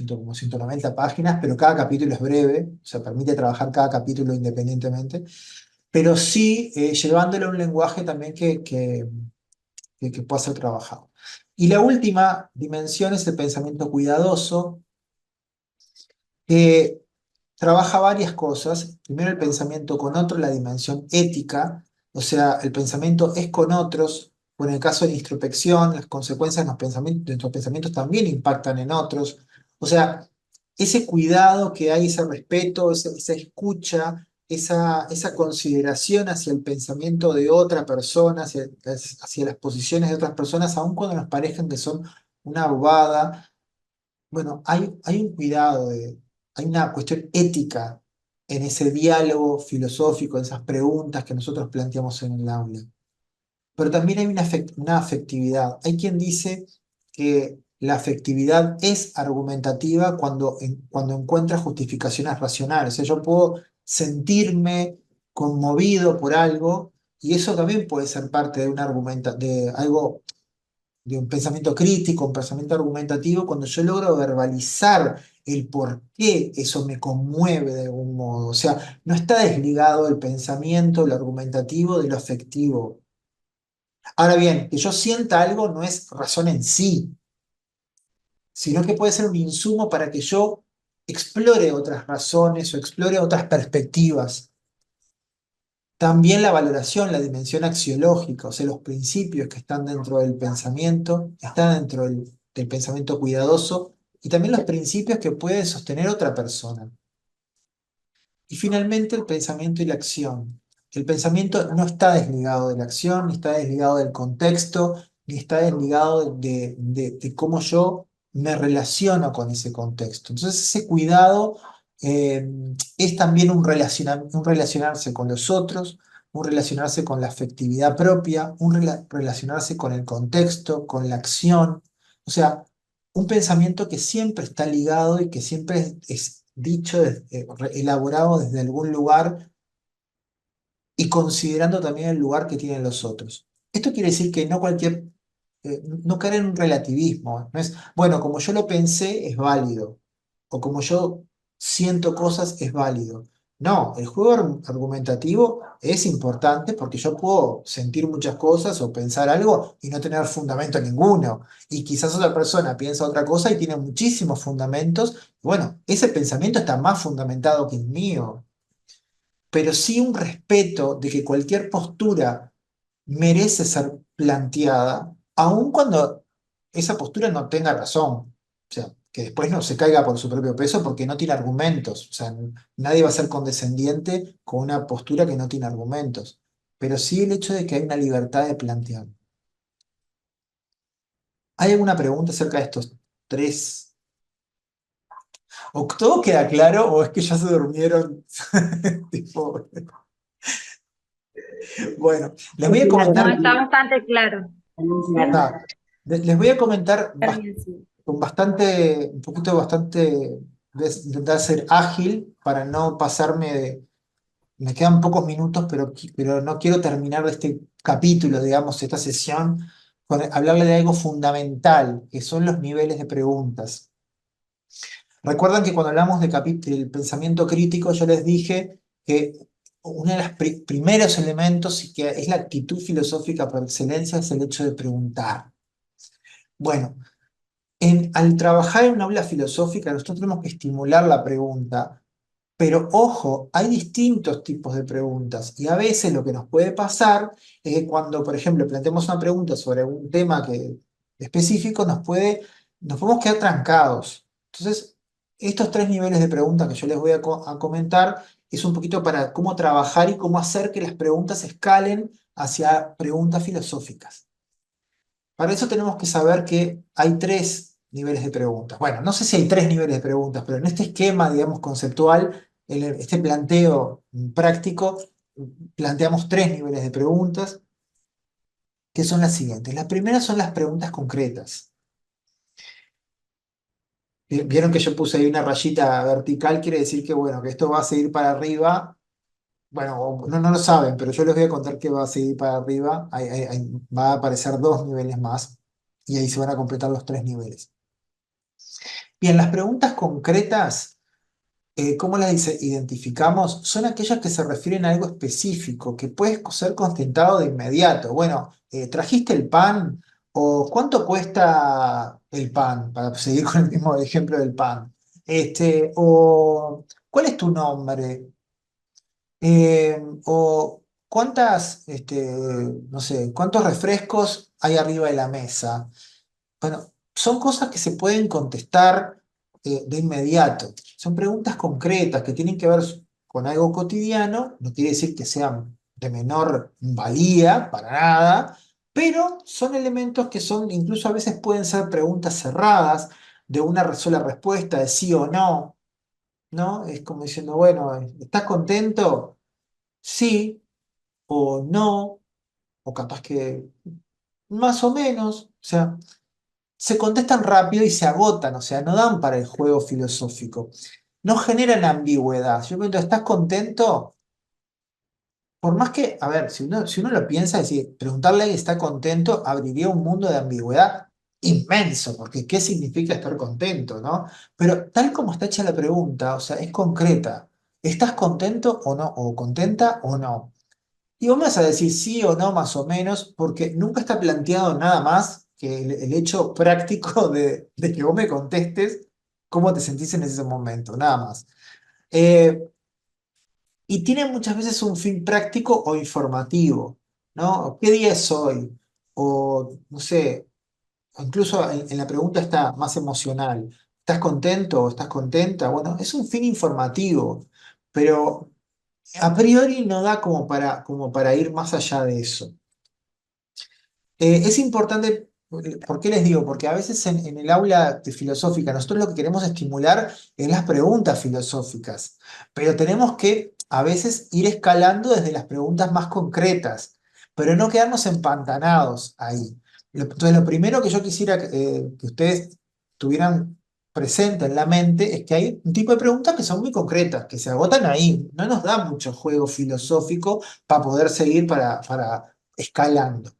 A: como 190 páginas, pero cada capítulo es breve, o sea, permite trabajar cada capítulo independientemente, pero sí llevándolo a un lenguaje también que pueda ser trabajado. Y la última dimensión es el pensamiento cuidadoso, que trabaja varias cosas. Primero, el pensamiento con otro, la dimensión ética, o sea, el pensamiento es con otros, o en el caso de la introspección, las consecuencias de nuestros pensamientos también impactan en otros. O sea, ese cuidado que hay, ese respeto, esa escucha, esa consideración hacia el pensamiento de otra persona, hacia las posiciones de otras personas, aun cuando nos parezcan que son una bobada. Bueno, hay un cuidado, hay una cuestión ética en ese diálogo filosófico, en esas preguntas que nosotros planteamos en el aula. Pero también hay una afectividad. Hay quien dice que la afectividad es argumentativa cuando encuentra justificaciones racionales. O sea, yo puedo sentirme conmovido por algo y eso también puede ser parte de de algo, de un pensamiento crítico, un pensamiento argumentativo, cuando yo logro verbalizar el por qué eso me conmueve de algún modo. O sea, no está desligado el pensamiento, lo argumentativo de lo afectivo. Ahora bien, que yo sienta algo no es razón en sí, sino que puede ser un insumo para que yo explore otras razones o explore otras perspectivas. También la valoración, la dimensión axiológica, o sea, los principios que están dentro del pensamiento, están dentro del pensamiento cuidadoso, y también los principios que puede sostener otra persona. Y finalmente el pensamiento y la acción. El pensamiento no está desligado de la acción, ni está desligado del contexto, ni está desligado de cómo yo me relaciono con ese contexto. Entonces ese cuidado eh, es también un relacionarse con los otros, un relacionarse con la afectividad propia, relacionarse con el contexto, con la acción. O sea, un pensamiento que siempre está ligado y que siempre es dicho, elaborado desde algún lugar y considerando también el lugar que tienen los otros. Esto quiere decir que no caer en un relativismo, no es, bueno, como yo lo pensé es válido, o como yo siento cosas es válido. No, el juego argumentativo es importante porque yo puedo sentir muchas cosas o pensar algo y no tener fundamento ninguno. Y quizás otra persona piensa otra cosa y tiene muchísimos fundamentos. Bueno, ese pensamiento está más fundamentado que el mío, pero sí un respeto de que cualquier postura merece ser planteada, aun cuando esa postura no tenga razón. O sea, que después no se caiga por su propio peso porque no tiene argumentos. O sea, nadie va a ser condescendiente con una postura que no tiene argumentos. Pero sí el hecho de que hay una libertad de plantear. ¿Hay alguna pregunta acerca de estos tres? ¿O todo queda claro o es que ya se durmieron? Tipo, bueno, les voy a
E: No,
A: comentar.
E: está bastante claro.
A: Está. Les voy a comentar
C: Está bien, sí.
A: con bastante, un poquito bastante, intentar ser ágil para no pasarme me quedan pocos minutos, pero no quiero terminar de este capítulo, digamos, esta sesión, con hablarle de algo fundamental, que son los niveles de preguntas. Recuerdan que cuando hablamos del pensamiento crítico, yo les dije que uno de los primeros elementos y que es la actitud filosófica por excelencia es el hecho de preguntar. Bueno, al trabajar en una aula filosófica, nosotros tenemos que estimular la pregunta, pero ojo, hay distintos tipos de preguntas y a veces lo que nos puede pasar es que cuando, por ejemplo, planteamos una pregunta sobre un tema específico, nos podemos quedar trancados. Entonces, estos tres niveles de preguntas que yo les voy a comentar es un poquito para cómo trabajar y cómo hacer que las preguntas escalen hacia preguntas filosóficas. Para eso tenemos que saber que hay tres niveles de preguntas. Bueno, no sé si hay tres niveles de preguntas, pero en este esquema, digamos, conceptual, este planteo práctico, planteamos tres niveles de preguntas, que son las siguientes. Las primeras son las preguntas concretas. Vieron que yo puse ahí una rayita vertical, quiere decir que, bueno, que esto va a seguir para arriba. Bueno, no lo saben, pero yo les voy a contar que va a seguir para arriba. Va a aparecer dos niveles más y ahí se van a completar los tres niveles. Bien, las preguntas concretas ¿Cómo las identificamos? Son aquellas que se refieren a algo específico, que puede ser constatado de inmediato. Bueno, ¿trajiste el pan? ¿O cuánto cuesta el pan? Para seguir con el mismo ejemplo del pan. O ¿cuál es tu nombre? O no sé, ¿cuántos refrescos hay arriba de la mesa? Bueno, son cosas que se pueden contestar de inmediato. Son preguntas concretas que tienen que ver con algo cotidiano, no quiere decir que sean de menor valía, para nada, pero son elementos que son, incluso a veces pueden ser preguntas cerradas, de una sola respuesta, de sí o no, ¿no? Es como diciendo, bueno, ¿estás contento? Sí o no, o capaz que más o menos, o sea se contestan rápido y se agotan, o sea, no dan para el juego filosófico. No generan ambigüedad. Si yo me pregunto, ¿estás contento? Por más que, a ver, si uno lo piensa, es decir, preguntarle a alguien si está contento abriría un mundo de ambigüedad inmenso, porque ¿qué significa estar contento, no? Pero tal como está hecha la pregunta, o sea, es concreta. ¿Estás contento o no? ¿O contenta o no? Y vos me vas a decir sí o no, más o menos, porque nunca está planteado nada más que el hecho práctico de que vos me contestes cómo te sentís en ese momento, nada más. Eh, y tiene muchas veces un fin práctico o informativo, ¿no? ¿Qué día es hoy? O, no sé, incluso en la pregunta está más emocional. ¿Estás contento o estás contenta? Bueno, es un fin informativo, pero a priori no da como para ir más allá de eso. Es importante, ¿por qué les digo? Porque a veces en el aula de filosófica nosotros lo que queremos estimular es las preguntas filosóficas, pero tenemos que a veces ir escalando desde las preguntas más concretas, pero no quedarnos empantanados ahí. Entonces, lo primero que yo quisiera que ustedes tuvieran presente en la mente es que hay un tipo de preguntas que son muy concretas, que se agotan ahí. No nos da mucho juego filosófico para poder seguir para escalando.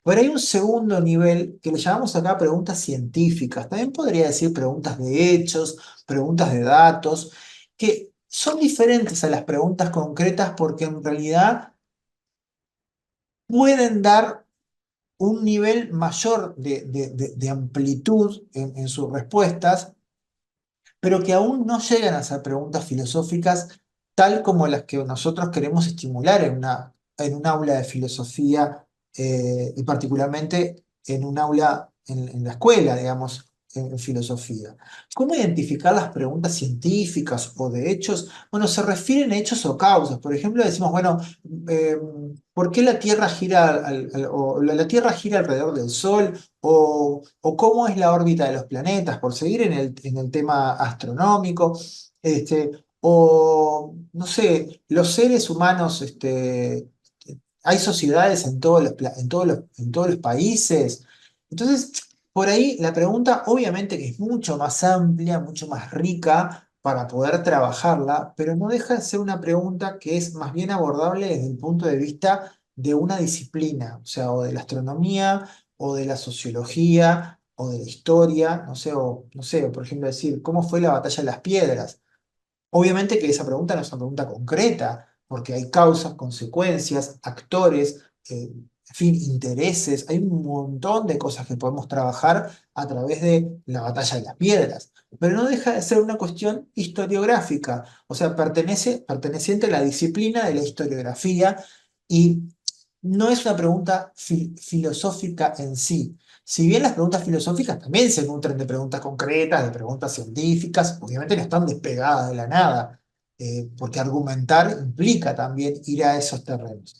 A: Pero hay un segundo nivel que le llamamos acá preguntas científicas. También podría decir preguntas de hechos, preguntas de datos, que son diferentes a las preguntas concretas porque en realidad pueden dar un nivel mayor de amplitud en sus respuestas, pero que aún no llegan a ser preguntas filosóficas tal como las que nosotros queremos estimular en un aula de filosofía y particularmente en un aula en la escuela, digamos, en filosofía. ¿Cómo identificar las preguntas científicas o de hechos? Bueno, se refieren a hechos o causas. Por ejemplo, decimos, bueno, eh, ¿por qué la Tierra gira o la Tierra gira alrededor del Sol? O cómo es la órbita de los planetas, por seguir en el tema astronómico, o no sé, los seres humanos, hay sociedades en todos los países. Entonces, por ahí la pregunta obviamente que es mucho más amplia, mucho más rica para poder trabajarla, pero no deja de ser una pregunta que es más bien abordable desde el punto de vista de una disciplina, o sea, o de la astronomía o de la sociología, o de la historia, no sé, por ejemplo, decir, ¿cómo fue la batalla de las piedras? Obviamente que esa pregunta no es una pregunta concreta, porque hay causas, consecuencias, actores, en fin, intereses, hay un montón de cosas que podemos trabajar a través de la batalla de las piedras, pero no deja de ser una cuestión historiográfica, o sea, perteneciente a la disciplina de la historiografía y no es una pregunta filosófica en sí. Si bien las preguntas filosóficas también se nutren de preguntas concretas, de preguntas científicas, obviamente no están despegadas de la nada, porque argumentar implica también ir a esos terrenos.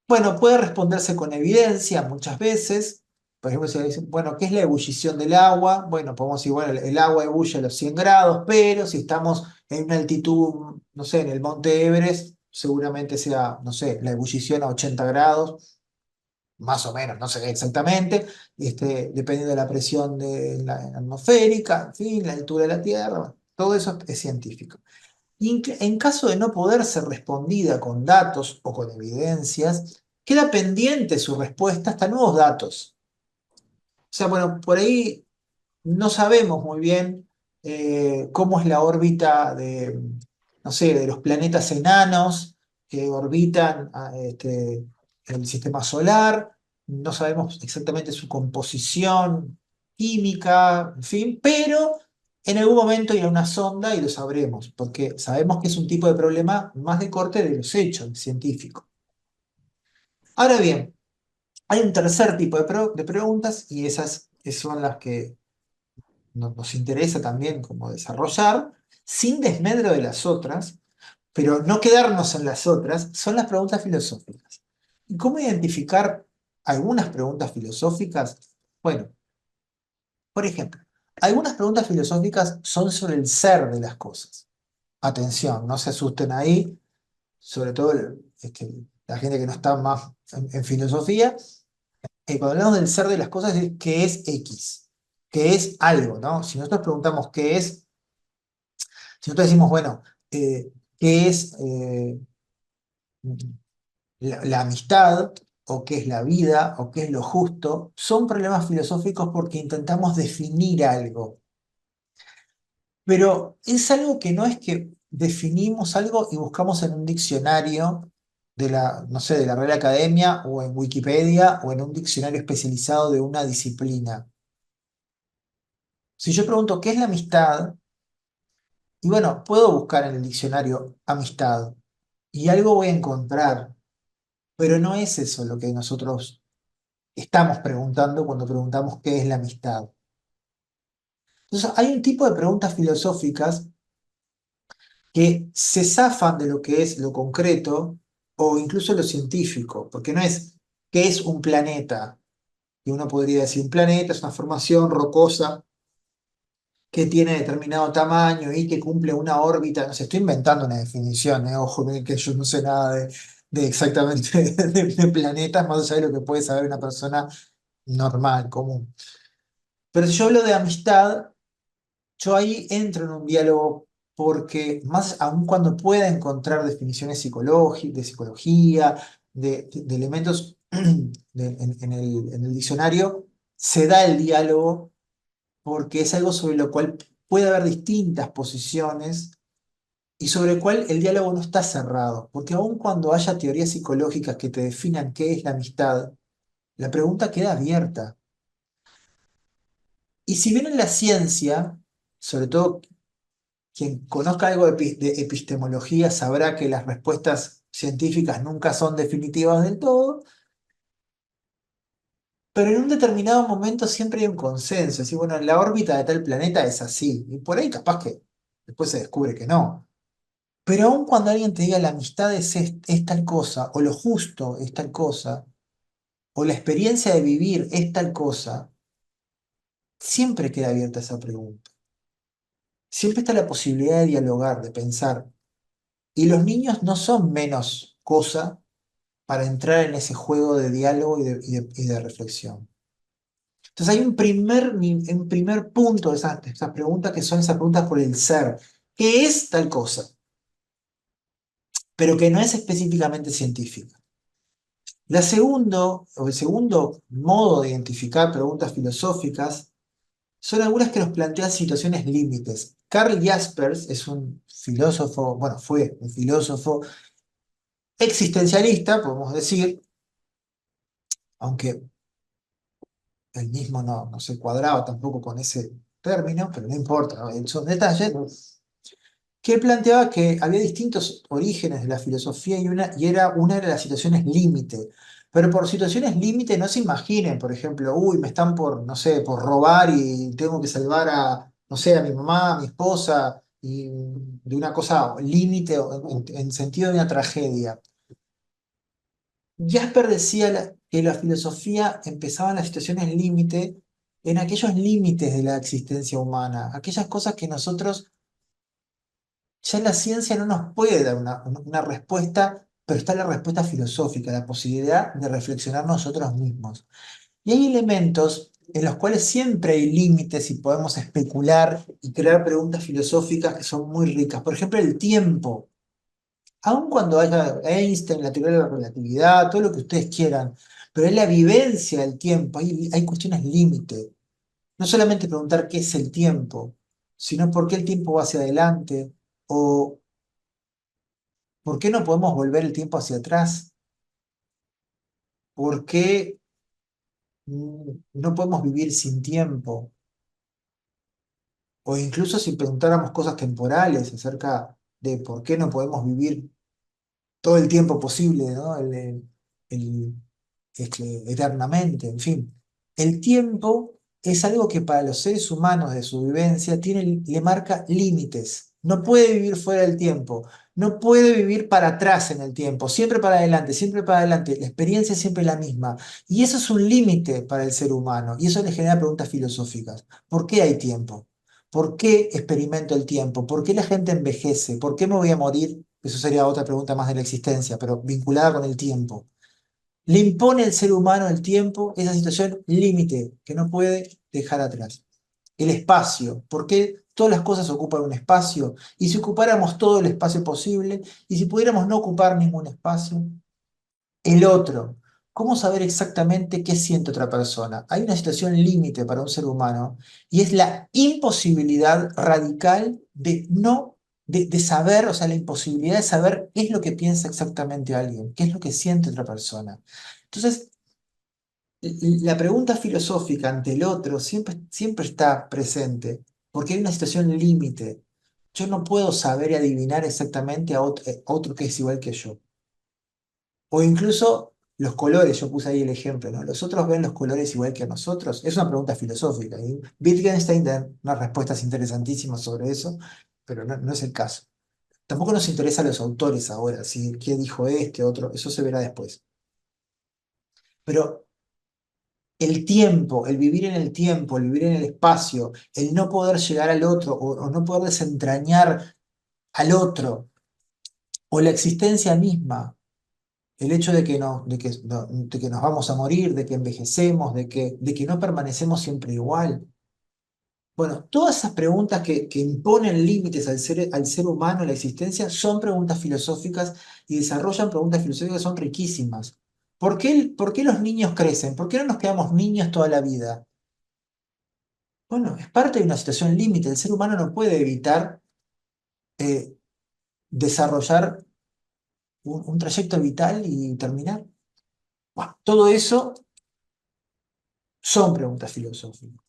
A: Bueno, puede responderse con evidencia muchas veces. Por ejemplo, si dicen, bueno, ¿qué es la ebullición del agua? Bueno, podemos decir, bueno, el agua ebulle a los 100 grados, pero si estamos en una altitud, no sé, en el monte Everest, seguramente sea, no sé, la ebullición a 80 grados más o menos, no sé exactamente, dependiendo de la presión de la atmosférica, en fin, la altura de la Tierra, bueno, todo eso es científico. Y en caso de no poder ser respondida con datos o con evidencias, queda pendiente su respuesta hasta nuevos datos. O sea, bueno, por ahí no sabemos muy bien cómo es la órbita de, no sé, de los planetas enanos que orbitan el sistema solar. No sabemos exactamente su composición química, en fin, pero en algún momento irá una sonda y lo sabremos, porque sabemos que es un tipo de problema más de corte de los hechos científicos. Ahora bien, hay un tercer tipo de preguntas y esas que son las que nos interesa también como desarrollar, sin desmedro de las otras, pero no quedarnos en las otras, son las preguntas filosóficas. ¿Y cómo identificar algunas preguntas filosóficas? Bueno, por ejemplo, algunas preguntas filosóficas son sobre el ser de las cosas. Atención, no se asusten ahí, sobre todo la gente que no está más en filosofía. Cuando hablamos del ser de las cosas, es qué es X, qué es algo, ¿no? Si nosotros preguntamos qué es, si nosotros decimos, bueno, qué es la amistad, o qué es la vida, o qué es lo justo, son problemas filosóficos porque intentamos definir algo. Pero es algo que no es que definimos algo y buscamos en un diccionario de la, no sé, de la Real Academia o en Wikipedia o en un diccionario especializado de una disciplina. Si yo pregunto qué es la amistad, y bueno, puedo buscar en el diccionario amistad y algo voy a encontrar, pero no es eso lo que nosotros estamos preguntando cuando preguntamos qué es la amistad. Entonces, hay un tipo de preguntas filosóficas que se zafan de lo que es lo concreto o incluso lo científico, porque no es qué es un planeta, y uno podría decir un planeta es una formación rocosa que tiene determinado tamaño y que cumple una órbita. No sé, estoy inventando una definición, ojo, miren que yo no sé nada de exactamente de planetas, más allá de lo que puede saber una persona normal, común. Pero si yo hablo de amistad, yo ahí entro en un diálogo porque más aun cuando pueda encontrar definiciones de psicología, de elementos en el diccionario, se da el diálogo porque es algo sobre lo cual puede haber distintas posiciones y sobre el cual el diálogo no está cerrado, porque aun cuando haya teorías psicológicas que te definan qué es la amistad, la pregunta queda abierta. Y si bien en la ciencia, sobre todo quien conozca algo de epistemología sabrá que las respuestas científicas nunca son definitivas del todo, pero en un determinado momento siempre hay un consenso. Es decir, bueno, la órbita de tal planeta es así, y por ahí capaz que después se descubre que no. Pero aun cuando alguien te diga la amistad es tal cosa, o lo justo es tal cosa, o la experiencia de vivir es tal cosa, siempre queda abierta esa pregunta. Siempre está la posibilidad de dialogar, de pensar. Y los niños no son menos cosa para entrar en ese juego de diálogo y de reflexión. Entonces hay un primer punto de esas preguntas que son esas preguntas por el ser. ¿Qué es tal cosa? Pero que no es específicamente científica. El segundo modo de identificar preguntas filosóficas son algunas que nos plantean situaciones límites. Karl Jaspers es un filósofo, bueno, fue un filósofo existencialista, podemos decir, aunque él mismo no se cuadraba tampoco con ese término, pero no importa, ¿no? Son detalles, que él planteaba que había distintos orígenes de la filosofía y una de las situaciones límite. Pero por situaciones límite no se imaginen, por ejemplo, uy, me están por, no sé, por robar y tengo que salvar a, no sé, a mi mamá, a mi esposa, y de una cosa límite en sentido de una tragedia. Jasper decía que la filosofía empezaba en las situaciones límite, en aquellos límites de la existencia humana, aquellas cosas que nosotros, ya la ciencia no nos puede dar una respuesta, pero está la respuesta filosófica, la posibilidad de reflexionar nosotros mismos. Y hay elementos en los cuales siempre hay límites y podemos especular y crear preguntas filosóficas que son muy ricas. Por ejemplo, el tiempo. Aun cuando haya Einstein, la teoría de la relatividad, todo lo que ustedes quieran, pero es la vivencia del tiempo, hay cuestiones límite. No solamente preguntar qué es el tiempo, sino por qué el tiempo va hacia adelante, o por qué no podemos volver el tiempo hacia atrás, por qué no podemos vivir sin tiempo, o incluso si preguntáramos cosas temporales acerca de por qué no podemos vivir todo el tiempo posible, ¿no? El- eternamente, en fin. El tiempo es algo que para los seres humanos de su vivencia le marca límites. No puede vivir fuera del tiempo, no puede vivir para atrás en el tiempo, siempre para adelante, siempre para adelante. La experiencia es siempre la misma. Y eso es un límite para el ser humano y eso le genera preguntas filosóficas. ¿Por qué hay tiempo? ¿Por qué experimento el tiempo? ¿Por qué la gente envejece? ¿Por qué me voy a morir? Eso sería otra pregunta más de la existencia, pero vinculada con el tiempo. Le impone al ser humano el tiempo, esa situación límite que no puede dejar atrás. El espacio, ¿por qué todas las cosas ocupan un espacio? Y si ocupáramos todo el espacio posible, y si pudiéramos no ocupar ningún espacio, el otro. ¿Cómo saber exactamente qué siente otra persona? Hay una situación límite para un ser humano y es la imposibilidad radical de no, de saber, o sea, la imposibilidad de saber qué es lo que piensa exactamente alguien, qué es lo que siente otra persona. Entonces, la pregunta filosófica ante el otro siempre está presente, porque hay una situación límite. Yo no puedo saber y adivinar exactamente a otro que es igual que yo. O incluso los colores, yo puse ahí el ejemplo, ¿no? ¿Los otros ven los colores igual que a nosotros? Es una pregunta filosófica. Y Wittgenstein da unas respuestas interesantísimas sobre eso, pero no es el caso. Tampoco nos interesa a los autores ahora, si qué dijo este, otro, eso se verá después. Pero el tiempo, el vivir en el tiempo, el vivir en el espacio, el no poder llegar al otro o no poder desentrañar al otro, o la existencia misma, el hecho de que, no, de que, de que nos vamos a morir, de que envejecemos, de que no permanecemos siempre igual. Bueno, todas esas preguntas que imponen límites al ser humano, a la existencia, son preguntas filosóficas y desarrollan preguntas filosóficas que son riquísimas. ¿Por qué los niños crecen? ¿Por qué no nos quedamos niños toda la vida? Bueno, es parte de una situación límite. El ser humano no puede evitar eh, desarrollar un trayecto vital y terminar. Bueno, todo eso son preguntas filosóficas.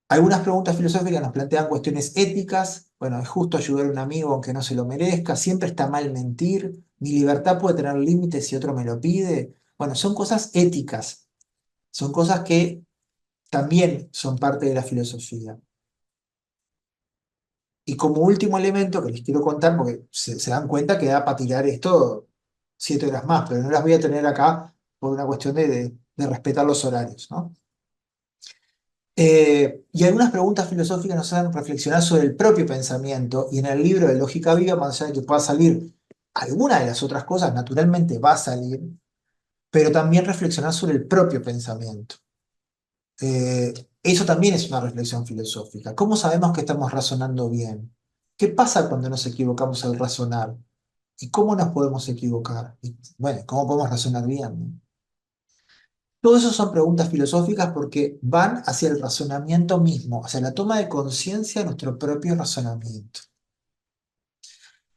A: Algunas preguntas filosóficas nos plantean cuestiones éticas. Bueno, ¿es justo ayudar a un amigo aunque no se lo merezca? ¿Siempre está mal mentir? ¿Mi libertad puede tener límites si otro me lo pide? Bueno, son cosas éticas. Son cosas que también son parte de la filosofía. Y como último elemento que les quiero contar, porque se dan cuenta que da para tirar esto 7 horas más, pero no las voy a tener acá por una cuestión de respetar los horarios, ¿no? Y algunas preguntas filosóficas nos hacen reflexionar sobre el propio pensamiento, y en el libro de Lógica Viva, más allá de que pueda salir alguna de las otras cosas, naturalmente va a salir, pero también reflexionar sobre el propio pensamiento. Eh, Eso también es una reflexión filosófica. ¿Cómo sabemos que estamos razonando bien? ¿Qué pasa cuando nos equivocamos al razonar? ¿Y cómo nos podemos equivocar? Y, bueno, ¿cómo podemos razonar bien? ¿No? Todo eso son preguntas filosóficas porque van hacia el razonamiento mismo, hacia la toma de conciencia de nuestro propio razonamiento.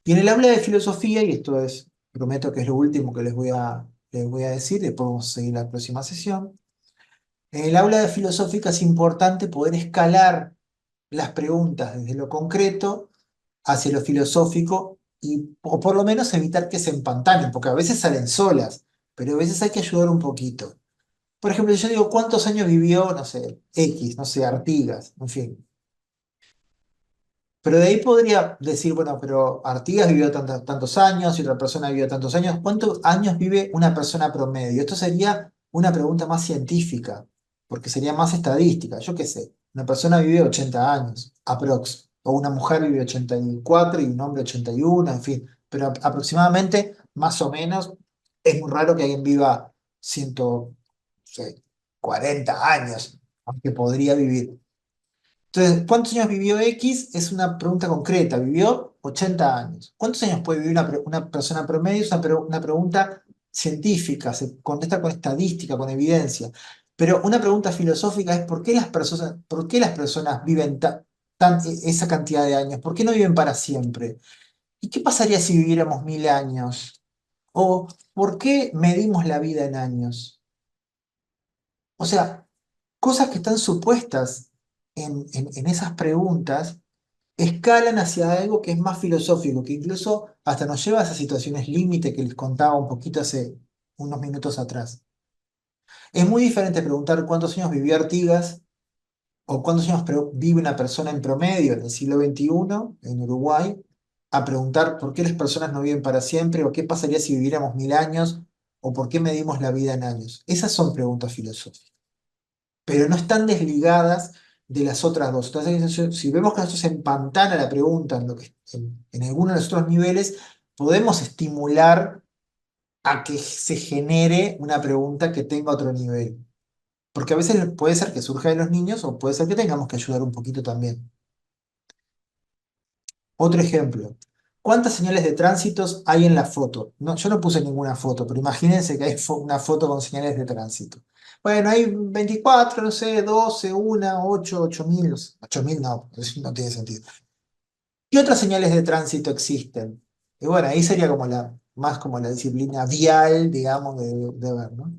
A: Y en el habla de filosofía, y esto es, prometo que es lo último que les voy a decir, después vamos a seguir la próxima sesión. En el aula de filosófica es importante poder escalar las preguntas desde lo concreto hacia lo filosófico o por lo menos evitar que se empantanen, porque a veces salen solas, pero a veces hay que ayudar un poquito. Por ejemplo, yo digo, ¿cuántos años vivió, no sé, X, no sé, Artigas, en fin? Pero de ahí podría decir, bueno, pero Artigas vivió tantos años y otra persona vivió tantos años. ¿Cuántos años vive una persona promedio? Esto sería una pregunta más científica, porque sería más estadística. Yo qué sé, una persona vive 80 años, aprox. O una mujer vive 84 y un hombre 81, en fin. Pero aproximadamente, más o menos, es muy raro que alguien viva 140 años, aunque podría vivir. Entonces, ¿cuántos años vivió X? Es una pregunta concreta. Vivió 80 años. ¿Cuántos años puede vivir una persona promedio? Es una pregunta científica, se contesta con estadística, con evidencia. Pero una pregunta filosófica es ¿por qué las personas viven esa cantidad de años? ¿Por qué no viven para siempre? ¿Y qué pasaría si viviéramos 1000 años? ¿O por qué medimos la vida en años? O sea, cosas que están supuestas en esas preguntas escalan hacia algo que es más filosófico, que incluso hasta nos lleva a esas situaciones límite que les contaba un poquito hace unos minutos atrás. Es muy diferente preguntar cuántos años vivió Artigas o cuántos años vive una persona en promedio en el siglo XXI en Uruguay, a preguntar por qué las personas no viven para siempre, o qué pasaría si viviéramos 1000 años, o por qué medimos la vida en años. Esas son preguntas filosóficas, pero no están desligadas de las otras dos. Entonces, si vemos que esto se empantana la pregunta en alguno de los otros niveles, podemos estimular a que se genere una pregunta que tenga otro nivel. Porque a veces puede ser que surja de los niños o puede ser que tengamos que ayudar un poquito también. Otro ejemplo. ¿Cuántas señales de tránsitos hay en la foto? No, yo no puse ninguna foto, pero imagínense que hay una foto con señales de tránsito. Bueno, hay 24, no sé, 12, 1, 8, 8000, no sé, 8000 no, eso no tiene sentido. ¿Qué otras señales de tránsito existen? Y bueno, ahí sería como más como la disciplina vial, digamos, de ver, ¿no?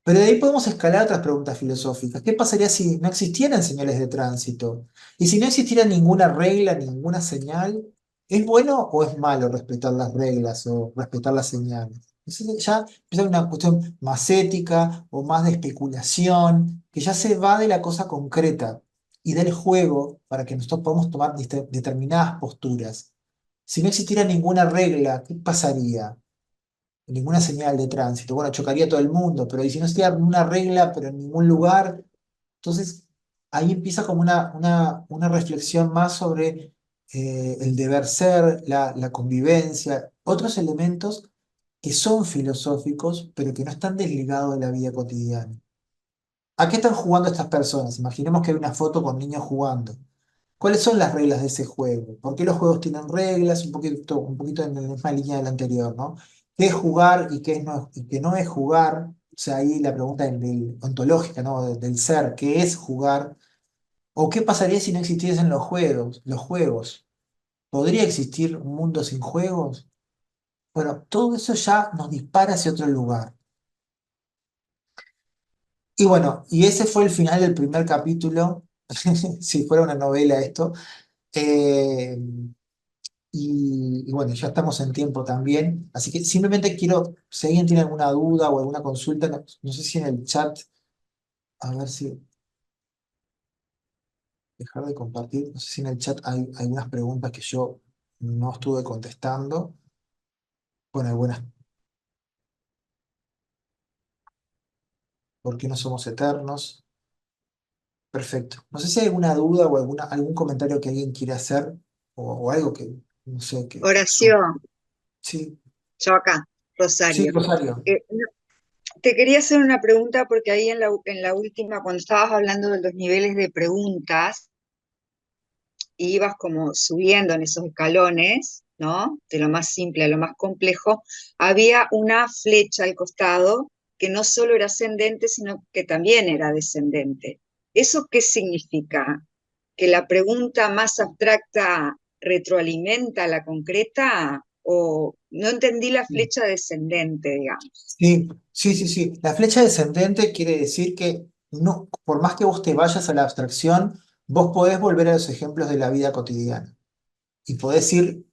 A: Pero de ahí podemos escalar otras preguntas filosóficas. ¿Qué pasaría si no existieran señales de tránsito? Y si no existiera ninguna regla, ninguna señal, ¿es bueno o es malo respetar las reglas o respetar las señales? Entonces ya empieza una cuestión más ética o más de especulación, que ya se va de la cosa concreta y del juego para que nosotros podamos tomar determinadas posturas. Si no existiera ninguna regla, ¿qué pasaría? Ninguna señal de tránsito. Bueno, chocaría todo el mundo, pero y si no se una regla, pero en ningún lugar, entonces ahí empieza como una reflexión más sobre el deber ser, la convivencia, otros elementos que son filosóficos, pero que no están desligados de la vida cotidiana. ¿A qué están jugando estas personas? Imaginemos que hay una foto con niños jugando. ¿Cuáles son las reglas de ese juego? ¿Por qué los juegos tienen reglas? Un poquito en la misma línea del anterior, ¿no? ¿Qué es jugar y qué no es jugar? O sea, ahí la pregunta ontológica, ¿no? Del ser, ¿qué es jugar? ¿O qué pasaría si no existiesen los juegos? Los juegos. ¿Podría existir un mundo sin juegos? Bueno, todo eso ya nos dispara hacia otro lugar. Y bueno, y ese fue el final del primer capítulo, si fuera una novela esto. Eh, y bueno, ya estamos en tiempo también, así que simplemente quiero, si alguien tiene alguna duda o alguna consulta, no sé si en el chat, a ver si dejar de compartir, no sé si en el chat hay algunas preguntas que yo no estuve contestando. Bueno, algunas, ¿por qué no somos eternos? Perfecto. No sé si hay alguna duda o algún comentario que alguien quiera hacer o algo que, no sé, que...
F: Horacio,
A: Sí,
F: yo acá,
A: sí,
F: Rosario.
A: Rosario.
F: No, te quería hacer una pregunta porque ahí en la última, cuando estabas hablando de los niveles de preguntas, ibas como subiendo en esos escalones, ¿no? De lo más simple a lo más complejo, había una flecha al costado que no solo era ascendente, sino que también era descendente. ¿Eso qué significa? ¿Que la pregunta más abstracta retroalimenta a la concreta? ¿O no entendí la flecha descendente, digamos?
A: Sí, sí, sí, sí. La flecha descendente quiere decir que no, por más que vos te vayas a la abstracción, vos podés volver a los ejemplos de la vida cotidiana y podés ir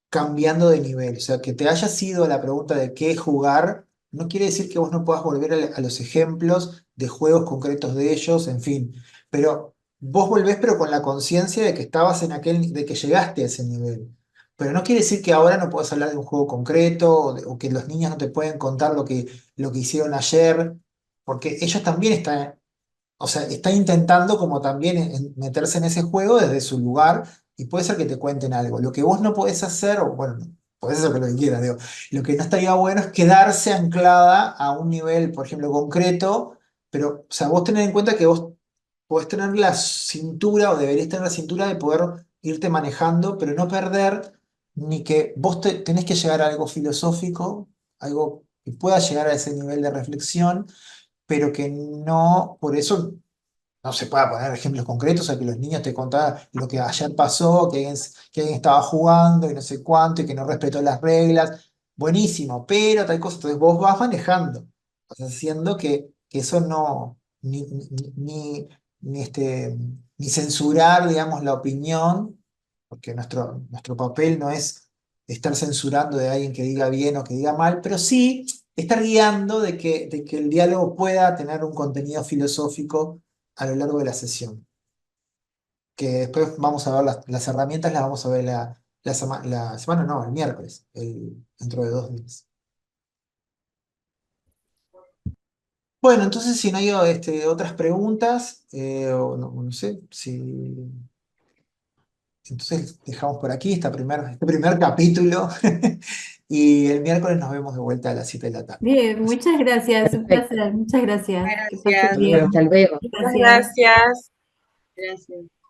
A: cambiando de nivel. O sea, que te hayas ido a la pregunta de qué es jugar, no quiere decir que vos no puedas volver a los ejemplos de juegos concretos de ellos, en fin. Pero vos volvés, pero con la conciencia de que estabas de que llegaste a ese nivel. Pero no quiere decir que ahora no puedas hablar de un juego concreto o que los niños no te pueden contar lo que hicieron ayer, porque ellos también están, o sea, está intentando como también meterse en ese juego desde su lugar y puede ser que te cuenten algo. Lo que vos no podés hacer, o bueno, no, podés hacer lo que quieras, digo, lo que no estaría bueno es quedarse anclada a un nivel, por ejemplo, concreto, pero, o sea, vos tener en cuenta que vos podés tener la cintura o deberías tener la cintura de poder irte manejando, pero no perder ni que vos tenés que llegar a algo filosófico, algo que pueda llegar a ese nivel de reflexión pero que no, por eso no se pueda poner ejemplos concretos, o que los niños te contaran lo que ayer pasó, que alguien estaba jugando y no sé cuánto, y que no respetó las reglas. Buenísimo, pero tal cosa. Entonces vos vas manejando, vas haciendo que eso no, ni censurar, digamos, la opinión, porque nuestro papel no es estar censurando de alguien que diga bien o que diga mal, pero sí estar guiando de que el diálogo pueda tener un contenido filosófico a lo largo de la sesión. Que después vamos a ver las herramientas, las vamos a ver la semana, no, el miércoles, dentro de 2 días. Bueno, entonces si no hay otras preguntas, o no sé, si entonces dejamos por aquí este primer capítulo y el miércoles nos vemos de vuelta a las 7 de la tarde.
C: Bien, muchas gracias, un
G: Perfecto.
C: placer, muchas gracias. Que pasen
B: Gracias.
C: bien.
G: Hasta luego.
C: Gracias.
E: Gracias.
B: Gracias.